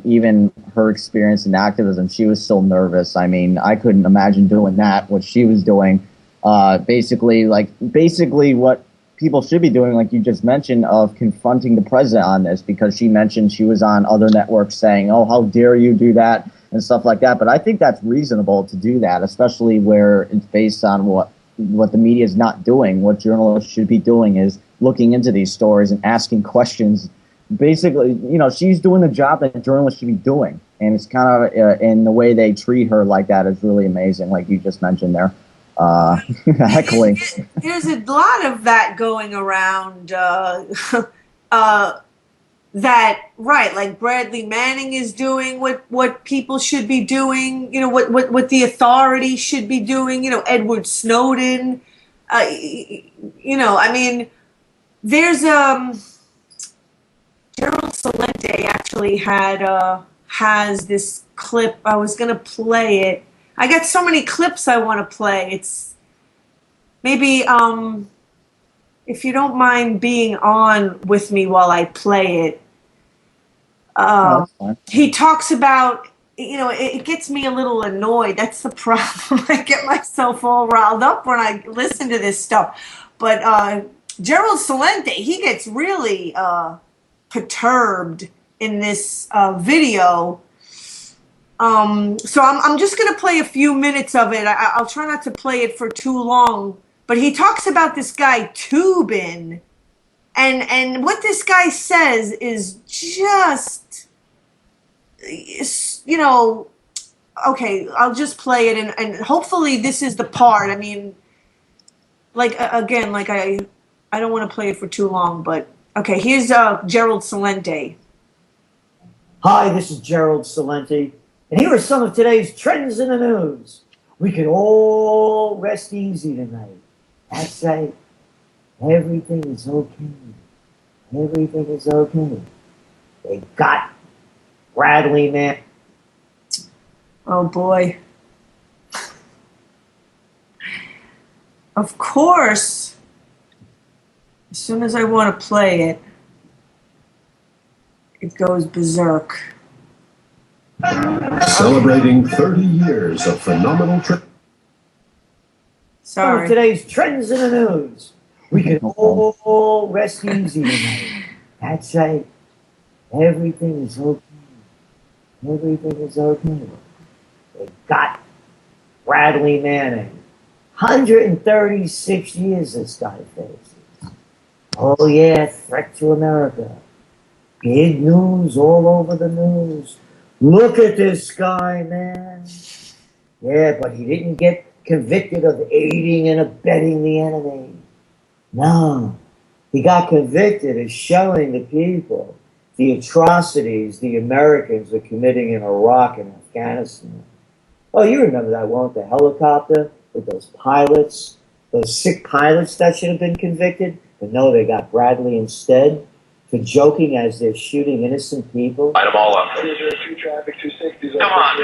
even her experience in activism, she was so nervous. I mean, I couldn't imagine doing that, what she was doing. Basically what people should be doing, like you just mentioned, of confronting the president on this, because she mentioned she was on other networks saying, oh, how dare you do that and stuff like that. But I think that's reasonable to do that, especially where it's based on what the media is not doing. What journalists should be doing is looking into these stories and asking questions. Basically, she's doing the job that journalists should be doing. And it's kind of, in the way they treat her like that is really amazing, like you just mentioned there. Heckling. There's a lot of that going around. That right, like Bradley Manning is doing what people should be doing. What the authority should be doing. Edward Snowden. I mean, there's Gerald Celente actually has this clip. I was gonna play it. I got so many clips I want to play. It's maybe if you don't mind being on with me while I play it. He talks about, it gets me a little annoyed. That's the problem. I get myself all riled up when I listen to this stuff. But Gerald Celente, he gets really perturbed in this video. So I'm just going to play a few minutes of it. I'll try not to play it for too long. But he talks about this guy Tubin, and what this guy says is just, okay, I'll just play it, and hopefully this is the part. I mean, like, again, like I don't want to play it for too long, but okay, here's Gerald Celente. Hi, this is Gerald Celente. And here are some of today's trends in the news. We can all rest easy tonight. That's right. Everything is okay. Everything is okay. They got Bradley, man. Oh, boy. Of course, as soon as I want to play it, it goes berserk. Celebrating 30 years of phenomenal Sorry. Today's trends in the news. We can all rest easy tonight. That's right. Everything is okay. Everything is okay. They got Bradley Manning. 136 years this guy faces. Oh yeah, threat to America. Big news all over the news. Look at this guy, man. Yeah, but he didn't get convicted of aiding and abetting the enemy. No, he got convicted of showing the people the atrocities the Americans are committing in Iraq and Afghanistan. Oh, you remember that one with the helicopter with those pilots those sick pilots that should have been convicted, but no, they got Bradley instead for joking as they're shooting innocent people. Light them all up. Come on,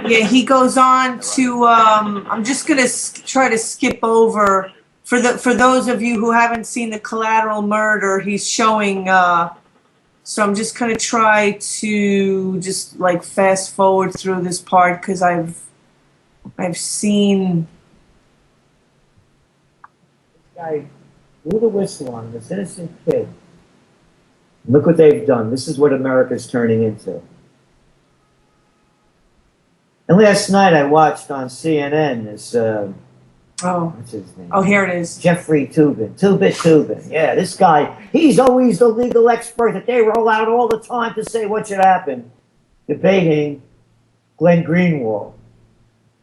Yeah, he goes on to. I'm just gonna try to skip over for those of you who haven't seen the Collateral Murder. He's showing. So I'm just gonna try to just like fast forward through this part because I've seen. This guy blew the whistle on this innocent kid. Look what they've done. This is what America's turning into. And last night I watched on CNN this, what's his name? Oh, here it is. Jeffrey Toobin. Yeah, this guy, he's always the legal expert that they roll out all the time to say what should happen. Debating Glenn Greenwald,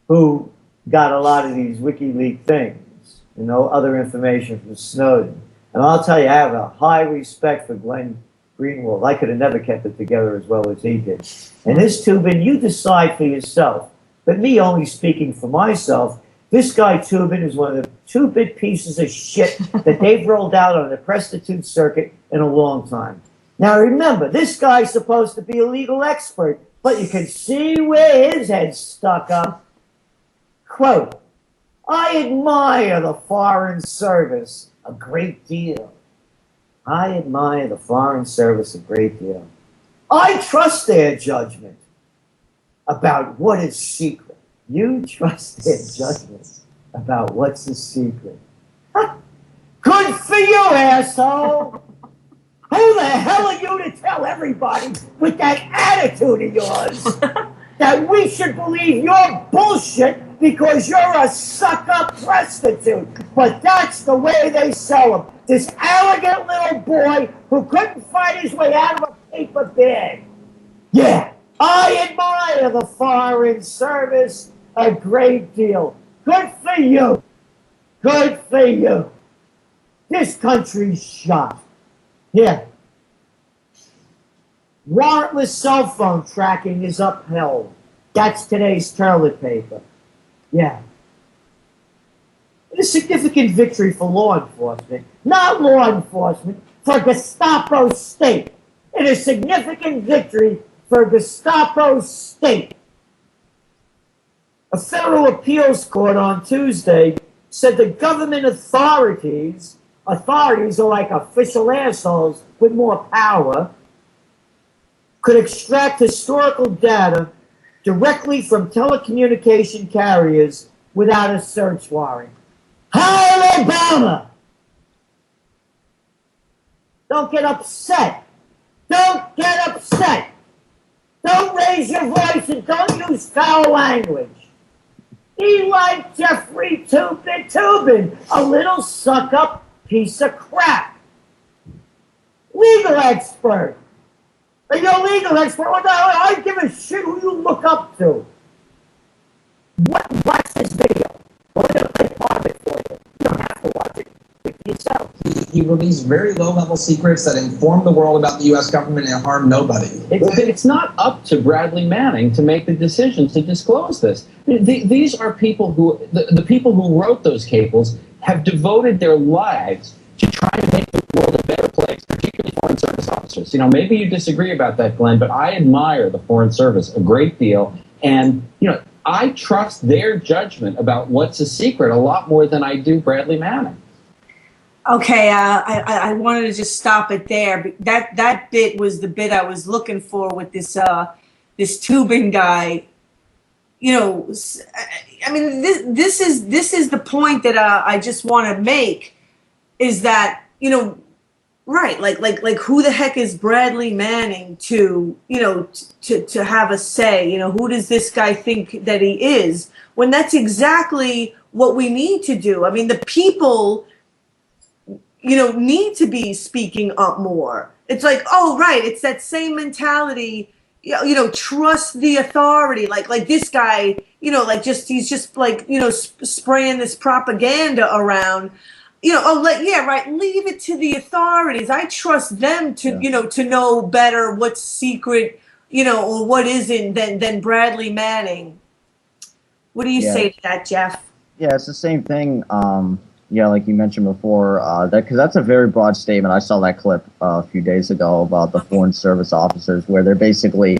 who got a lot of these WikiLeaks things, other information from Snowden. And I'll tell you, I have a high respect for Glenn Greenwald. I could have never kept it together as well as he did. And this Toobin, you decide for yourself. But me only speaking for myself, this guy Toobin is one of the 2 big pieces of shit that they've rolled out on the prostitute circuit in a long time. Now remember, this guy's supposed to be a legal expert, but you can see where his head's stuck up. Quote, I admire the Foreign Service a great deal. I admire the Foreign Service a great deal. I trust their judgment about what is secret. You trust their judgment about what's a secret. Good for you, asshole! Who the hell are you to tell everybody with that attitude of yours that we should believe your bullshit because you're a suck-up prostitute? But that's the way they sell them. This arrogant little boy who couldn't find his way out of a paper bag. Yeah, I admire the Foreign Service a great deal. Good for you. Good for you. This country's shot. Yeah. Warrantless cell phone tracking is upheld. That's today's toilet paper. Yeah. It's a significant victory for law enforcement. Not law enforcement, for Gestapo state. It is a significant victory for Gestapo state. A federal appeals court on Tuesday said the government authorities are like official assholes with more power, could extract historical data directly from telecommunication carriers without a search warrant. Heil Obama! Don't get upset. Don't get upset. Don't raise your voice and don't use foul language. Be like Jeffrey Toobin, a little suck-up piece of crap. Legal expert. Are you a legal expert? Well, no, I don't give a shit who you look up to. Watch this video. We're going to play part of it for you. You don't have to watch it yourself. He released very low-level secrets that informed the world about the U.S. government and harmed nobody. It's not up to Bradley Manning to make the decision to disclose this. These are people who, the people who wrote those cables have devoted their lives to try to make the world a better place, particularly Foreign Service officers. Maybe you disagree about that, Glenn, but I admire the Foreign Service a great deal. And, I trust their judgment about what's a secret a lot more than I do Bradley Manning. Okay, I wanted to just stop it there. That bit was the bit I was looking for with this Toobin guy. I mean, this is the point that I just want to make, is that right, like who the heck is Bradley Manning to to have a say? Who does this guy think that he is? When that's exactly what we need to do. I mean, the people need to be speaking up more. It's like, oh, right, it's that same mentality, trust the authority. Like this guy, he's just spraying this propaganda around. Leave it to the authorities. I trust them to, to know better what's secret, or what isn't than Bradley Manning. What do you say to that, Jeff? Yeah, it's the same thing. Yeah, like you mentioned before, because that's a very broad statement. I saw that clip a few days ago about the Foreign Service officers, where they're basically,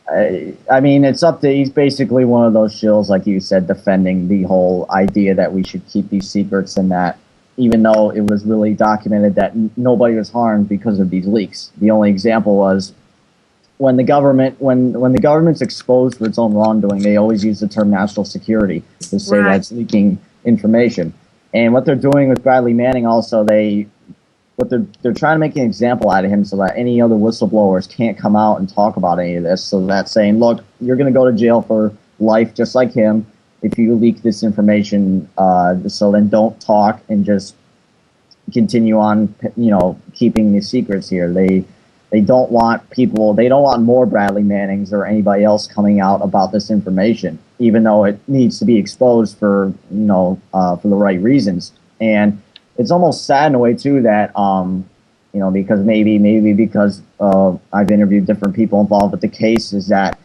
I mean, it's up to, he's basically one of those shills, like you said, defending the whole idea that we should keep these secrets, and that even though it was really documented that nobody was harmed because of these leaks. The only example was when the government's exposed for its own wrongdoing, they always use the term national security to say that it's leaking information. And what they're doing with Bradley Manning also, they're trying to make an example out of him so that any other whistleblowers can't come out and talk about any of this. So that's saying, look, you're going to go to jail for life just like him if you leak this information. So then don't talk and just continue on, keeping these secrets here. They don't want more Bradley Mannings or anybody else coming out about this information, even though it needs to be exposed for the right reasons. And it's almost sad in a way too that because maybe because I've interviewed different people involved with the case, is that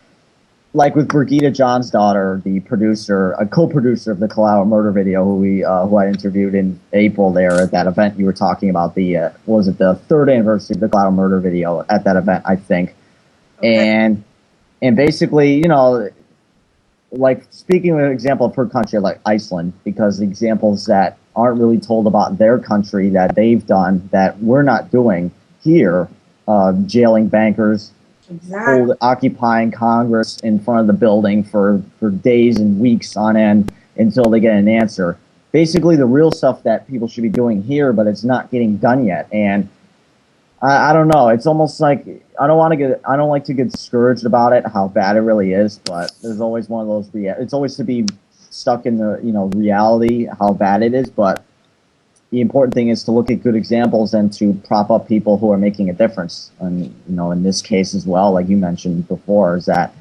like with Brigitte John's daughter, the producer, a co-producer of the Collateral Murder video, who I interviewed in April there at that event you were talking about, the third anniversary of the Collateral Murder video at that event, I think. Okay. And basically, like speaking of an example of her country, like Iceland, because the examples that aren't really told about their country that they've done that we're not doing here, jailing bankers, exactly. Occupying Congress in front of the building for days and weeks on end until they get an answer. Basically the real stuff that people should be doing here, but it's not getting done yet. And I don't know. It's almost like I don't like to get discouraged about it, how bad it really is. But there's always one of those. It's always to be stuck in the reality how bad it is. But the important thing is to look at good examples and to prop up people who are making a difference. And in this case as well, like you mentioned before, is that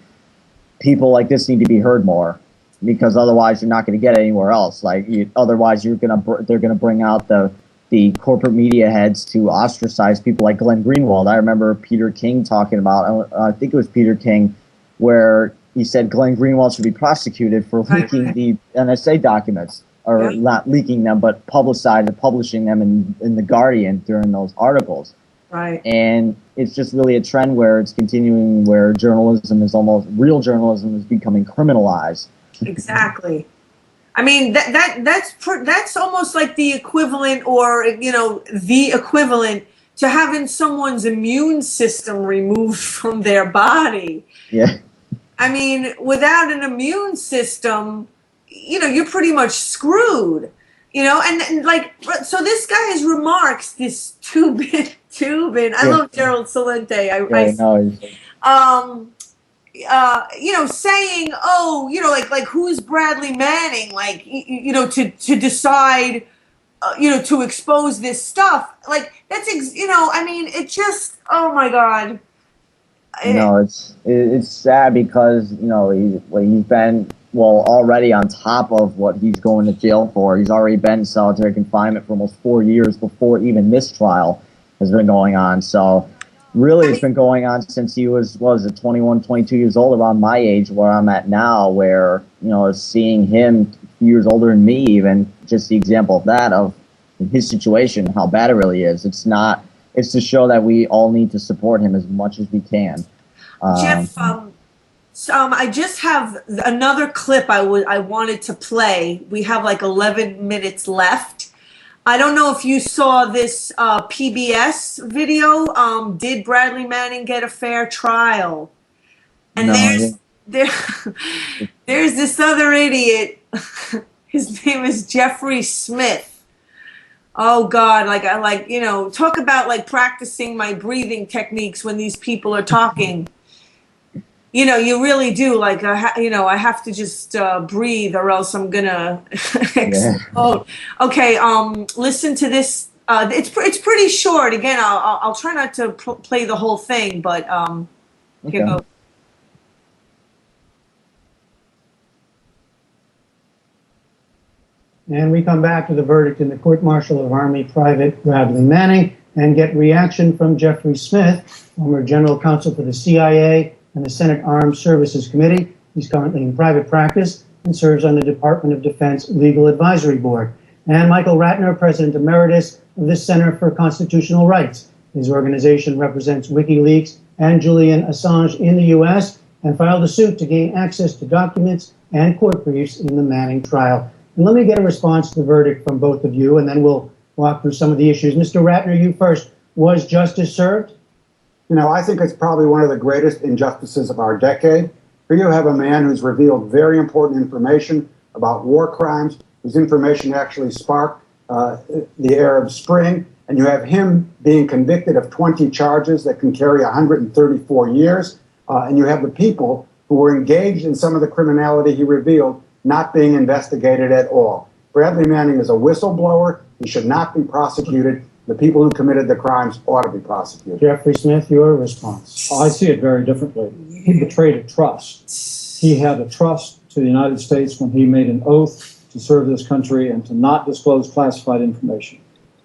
people like this need to be heard more, because otherwise you're not going to get anywhere else. Otherwise they're gonna bring out the corporate media heads to ostracize people like Glenn Greenwald. I remember Peter King talking about, I think it was Peter King, where he said Glenn Greenwald should be prosecuted for leaking the NSA documents, or not leaking them, but publishing them in The Guardian during those articles. Right. And it's just really a trend where it's continuing, where real journalism is becoming criminalized. Exactly. I mean, that's almost like the equivalent, or the equivalent to having someone's immune system removed from their body. Yeah. I mean, without an immune system, you're pretty much screwed. And like, so this guy's remarks, this Tubin. I love Gerald Celente. Saying, like who's Bradley Manning, like, to decide, to expose this stuff. Like, that's, I mean, it just, oh my God. It's sad because, he's been, already on top of what he's going to jail for. He's already been in solitary confinement for almost 4 years before even this trial has been going on. So, really, it's been going on since he was 21, 22 years old, around my age, where I'm at now, where, seeing him a few years older than me, even, just the example of that, of his situation, how bad it really is. It's to show that we all need to support him as much as we can. Jeff, I just have another clip I wanted to play. We have like 11 minutes left. I don't know if you saw this PBS video. Did Bradley Manning get a fair trial? And no, there's this other idiot. His name is Jeffrey Smith. Oh God, talk about like practicing my breathing techniques when these people are talking. You really do. Like, I have to just breathe, or else I'm gonna explode. Okay, listen to this. It's pretty short. Again, I'll try not to play the whole thing, but here goes. And we come back to the verdict in the court-martial of Army Private Bradley Manning and get reaction from Jeffrey Smith, former general counsel for the CIA and the Senate Armed Services Committee. He's currently in private practice and serves on the Department of Defense Legal Advisory Board. And Michael Ratner, President Emeritus of the Center for Constitutional Rights. His organization represents WikiLeaks and Julian Assange in the U.S. and filed a suit to gain access to documents and court briefs in the Manning trial. And let me get a response to the verdict from both of you, and then we'll walk through some of the issues. Mr. Ratner, you first. Was justice served? You know, I think it's probably one of the greatest injustices of our decade. Here you have a man who's revealed very important information about war crimes, whose information actually sparked the Arab Spring, and you have him being convicted of 20 charges that can carry 134 years, and you have the people who were engaged in some of the criminality he revealed not being investigated at all. Bradley Manning is a whistleblower. He should not be prosecuted. The people who committed the crimes ought to be prosecuted. Jeffrey Smith, your response. I see it very differently. He betrayed a trust. He had a trust to the United States when he made an oath to serve this country and to not disclose classified information.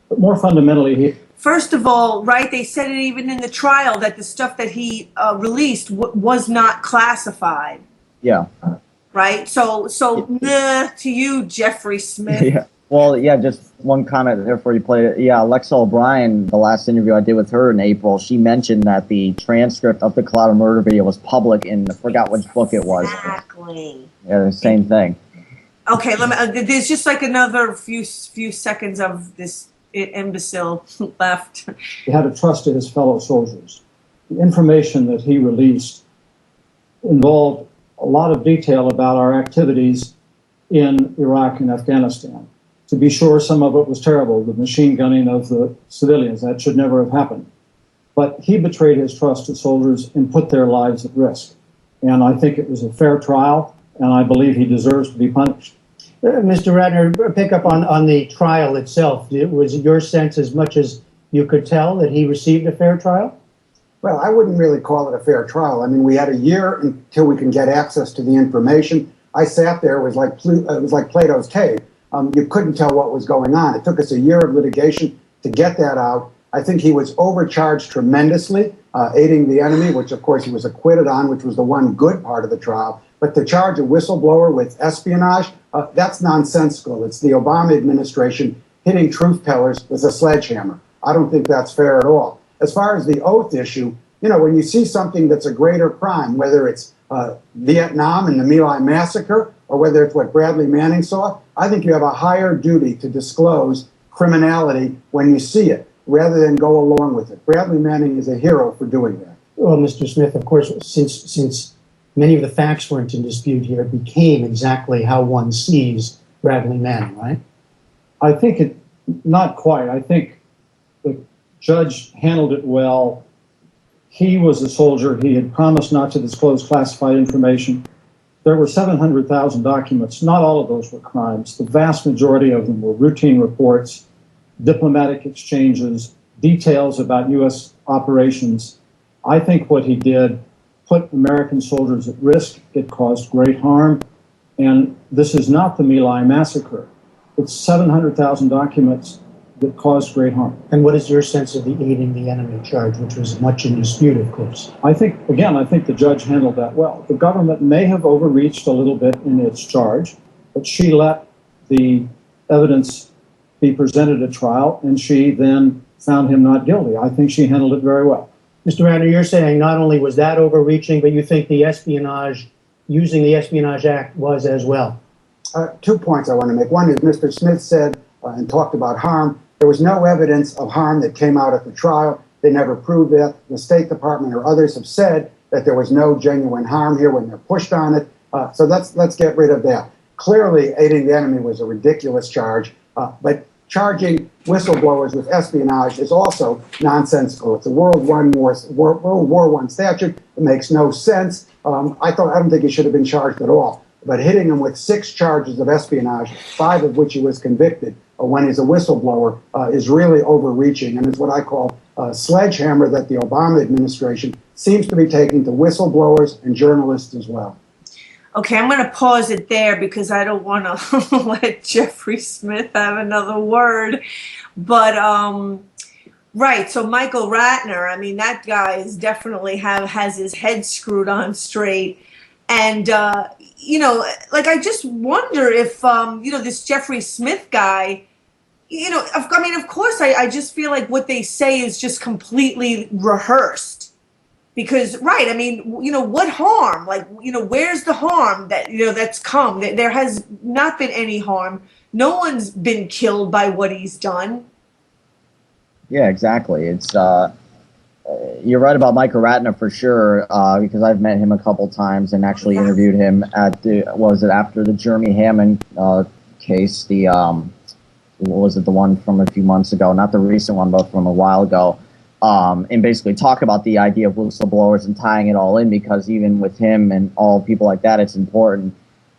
But more fundamentally, First of all, right, they said it even in the trial that the stuff that he released was not classified. Yeah. Right? So to you, Jeffrey Smith. Yeah. Well, yeah, just one comment there before you play it. Yeah, Alexa O'Brien, the last interview I did with her in April, she mentioned that the transcript of the Colorado murder video was public in, I forgot which book it was. Exactly. Yeah, the same thing. Okay, let me. There's just like another few seconds of this imbecile left. he had a trust to his fellow soldiers. The information that he released involved a lot of detail about our activities in Iraq and Afghanistan. To be sure, some of it was terrible, the machine gunning of the civilians. That should never have happened. But he betrayed his trust to soldiers and put their lives at risk. And I think it was a fair trial, and I believe he deserves to be punished. Mr. Ratner, pick up on the trial itself. Was it your sense, as much as you could tell, that he received a fair trial? Well, I wouldn't really call it a fair trial. I mean, we had a year until we can get access to the information. I sat there, it was like Plato's cave. You couldn't tell what was going on. It took us a year of litigation to get that out. I think he was overcharged tremendously, aiding the enemy, which of course he was acquitted on, which was the one good part of the trial. But to charge a whistleblower with espionage, that's nonsensical. It's the Obama administration hitting truth tellers with a sledgehammer. I don't think that's fair at all. As far as the oath issue, you know, when you see something that's a greater crime, whether it's Vietnam and the My Lai massacre, or whether it's what Bradley Manning saw, I think you have a higher duty to disclose criminality when you see it, rather than go along with it. Bradley Manning is a hero for doing that. Well, Mr. Smith, of course, since many of the facts weren't in dispute here, it became exactly how one sees Bradley Manning, right? I think it, not quite. I think the judge handled it well. He was a soldier. He had promised not to disclose classified information. There were 700,000 documents. Not all of those were crimes. The vast majority of them were routine reports, diplomatic exchanges, details about U.S. operations. I think what he did put American soldiers at risk. It caused great harm. And this is not the My Lai massacre. It's 700,000 documents that caused great harm. And what is your sense of the aiding the enemy charge, which was much in dispute, of course? I think the judge handled that well. The government may have overreached a little bit in its charge, but she let the evidence be presented at trial, and she then found him not guilty. I think she handled it very well. Mr. Ratner, you're saying not only was that overreaching, but you think the espionage, using the Espionage Act, was as well? 2 points I want to make. One is Mr. Smith said and talked about harm. There was no evidence of harm that came out at the trial. They never proved that. The State Department or others have said that there was no genuine harm here when they're pushed on it. So let's get rid of that. Clearly, aiding the enemy was a ridiculous charge, but charging whistleblowers with espionage is also nonsensical. It's a World War I statute. It makes no sense. I don't think he should have been charged at all. But hitting him with 6 charges of espionage, 5 of which he was convicted when he's a whistleblower, is really overreaching, and is what I call a sledgehammer that the Obama administration seems to be taking to whistleblowers and journalists as well. Okay, I'm going to pause it there because I don't want to let Jeffrey Smith have another word. But, right, so Michael Ratner, I mean, that guy is definitely has his head screwed on straight. And, like, I just wonder if, this Jeffrey Smith guy, of course, I just feel like what they say is just completely rehearsed. Because, right, what harm? Like, where's the harm that's come? There has not been any harm. No one's been killed by what he's done. Yeah, exactly. It's you're right about Michael Ratner for sure, because I've met him a couple times and actually interviewed him at after the Jeremy Hammond case, the the one from a few months ago, not the recent one, but from a while ago, and basically talk about the idea of whistleblowers and tying it all in, because even with him and all people like that, it's important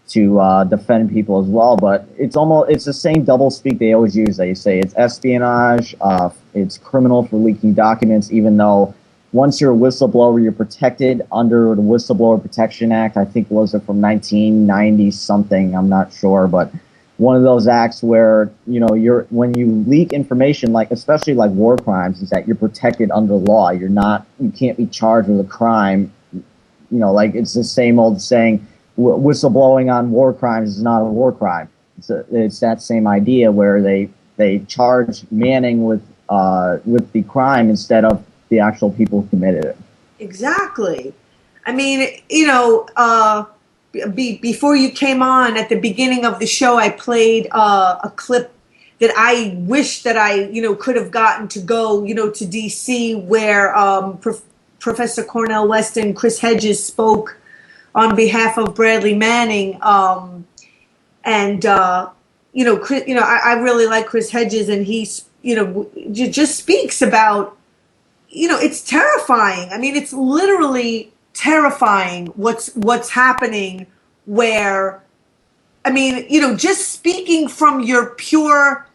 to defend people as well. But it's the same doublespeak they always use. They say it's espionage, it's criminal for leaking documents, even though once you're a whistleblower, you're protected under the Whistleblower Protection Act. I think was it from 1990 something, I'm not sure, but one of those acts where when you leak information, like especially like war crimes, is that you're protected under law. You can't be charged with a crime. Like it's the same old saying, whistleblowing on war crimes is not a war crime. It's that same idea where they charge Manning with the crime instead of the actual people who committed it. Exactly. Before you came on at the beginning of the show, I played a clip that I wish that I could have gotten to go to DC, where Professor Cornel West and Chris Hedges spoke on behalf of Bradley Manning, I really like Chris Hedges, and he, just speaks about, it's terrifying. It's literally terrifying what's happening. Where, just speaking from your pure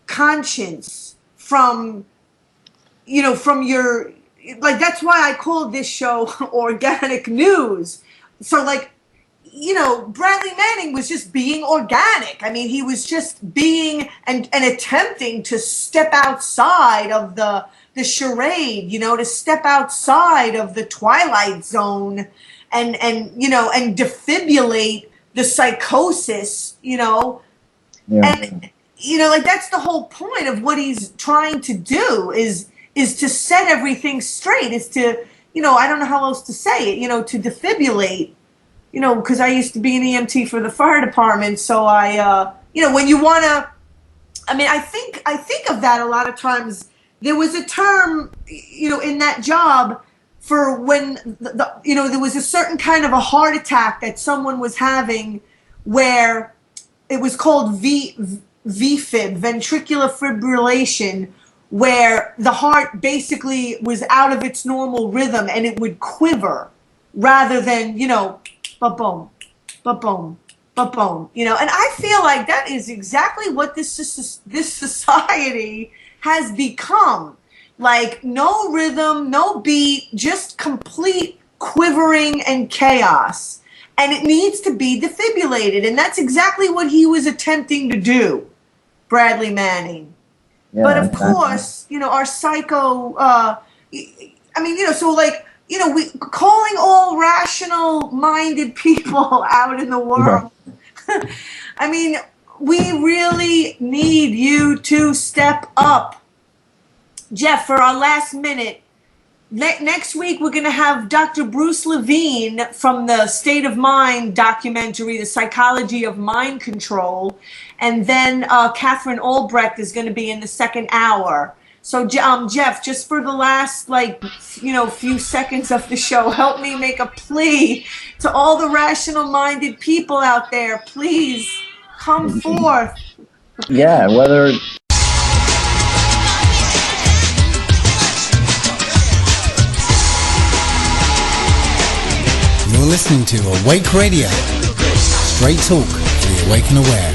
conscience, from your, like, that's why I called this show Organic News. So, Bradley Manning was just being organic. He was just being and attempting to step outside of the charade, to step outside of the Twilight Zone and defibrillate the psychosis, Yeah. And, that's the whole point of what he's trying to do is to set everything straight, is to, I don't know how else to say it, to defibrillate, because I used to be an EMT for the fire department. So I, when you want to, I think of that a lot of times. There was a term, in that job for when there was a certain kind of a heart attack that someone was having, where it was called VFib, ventricular fibrillation, where the heart basically was out of its normal rhythm and it would quiver rather than, ba-boom, ba-boom, ba-boom, and I feel like that is exactly what this society has become. Like, no rhythm, no beat, just complete quivering and chaos. And it needs to be defibrillated. And that's exactly what he was attempting to do, Bradley Manning. Yeah, but of course, our psycho, we calling all rational-minded people out in the world. Yeah. We really need you to step up. Jeff, for our last minute, next week we're going to have Dr. Bruce Levine from the State of Mind documentary, The Psychology of Mind Control. And then Catherine Albrecht is going to be in the second hour. So, Jeff, just for the last, few seconds of the show, help me make a plea to all the rational-minded people out there. Please come forth. Yeah, whether... You're listening to Awake Radio. Straight talk for the awake and aware.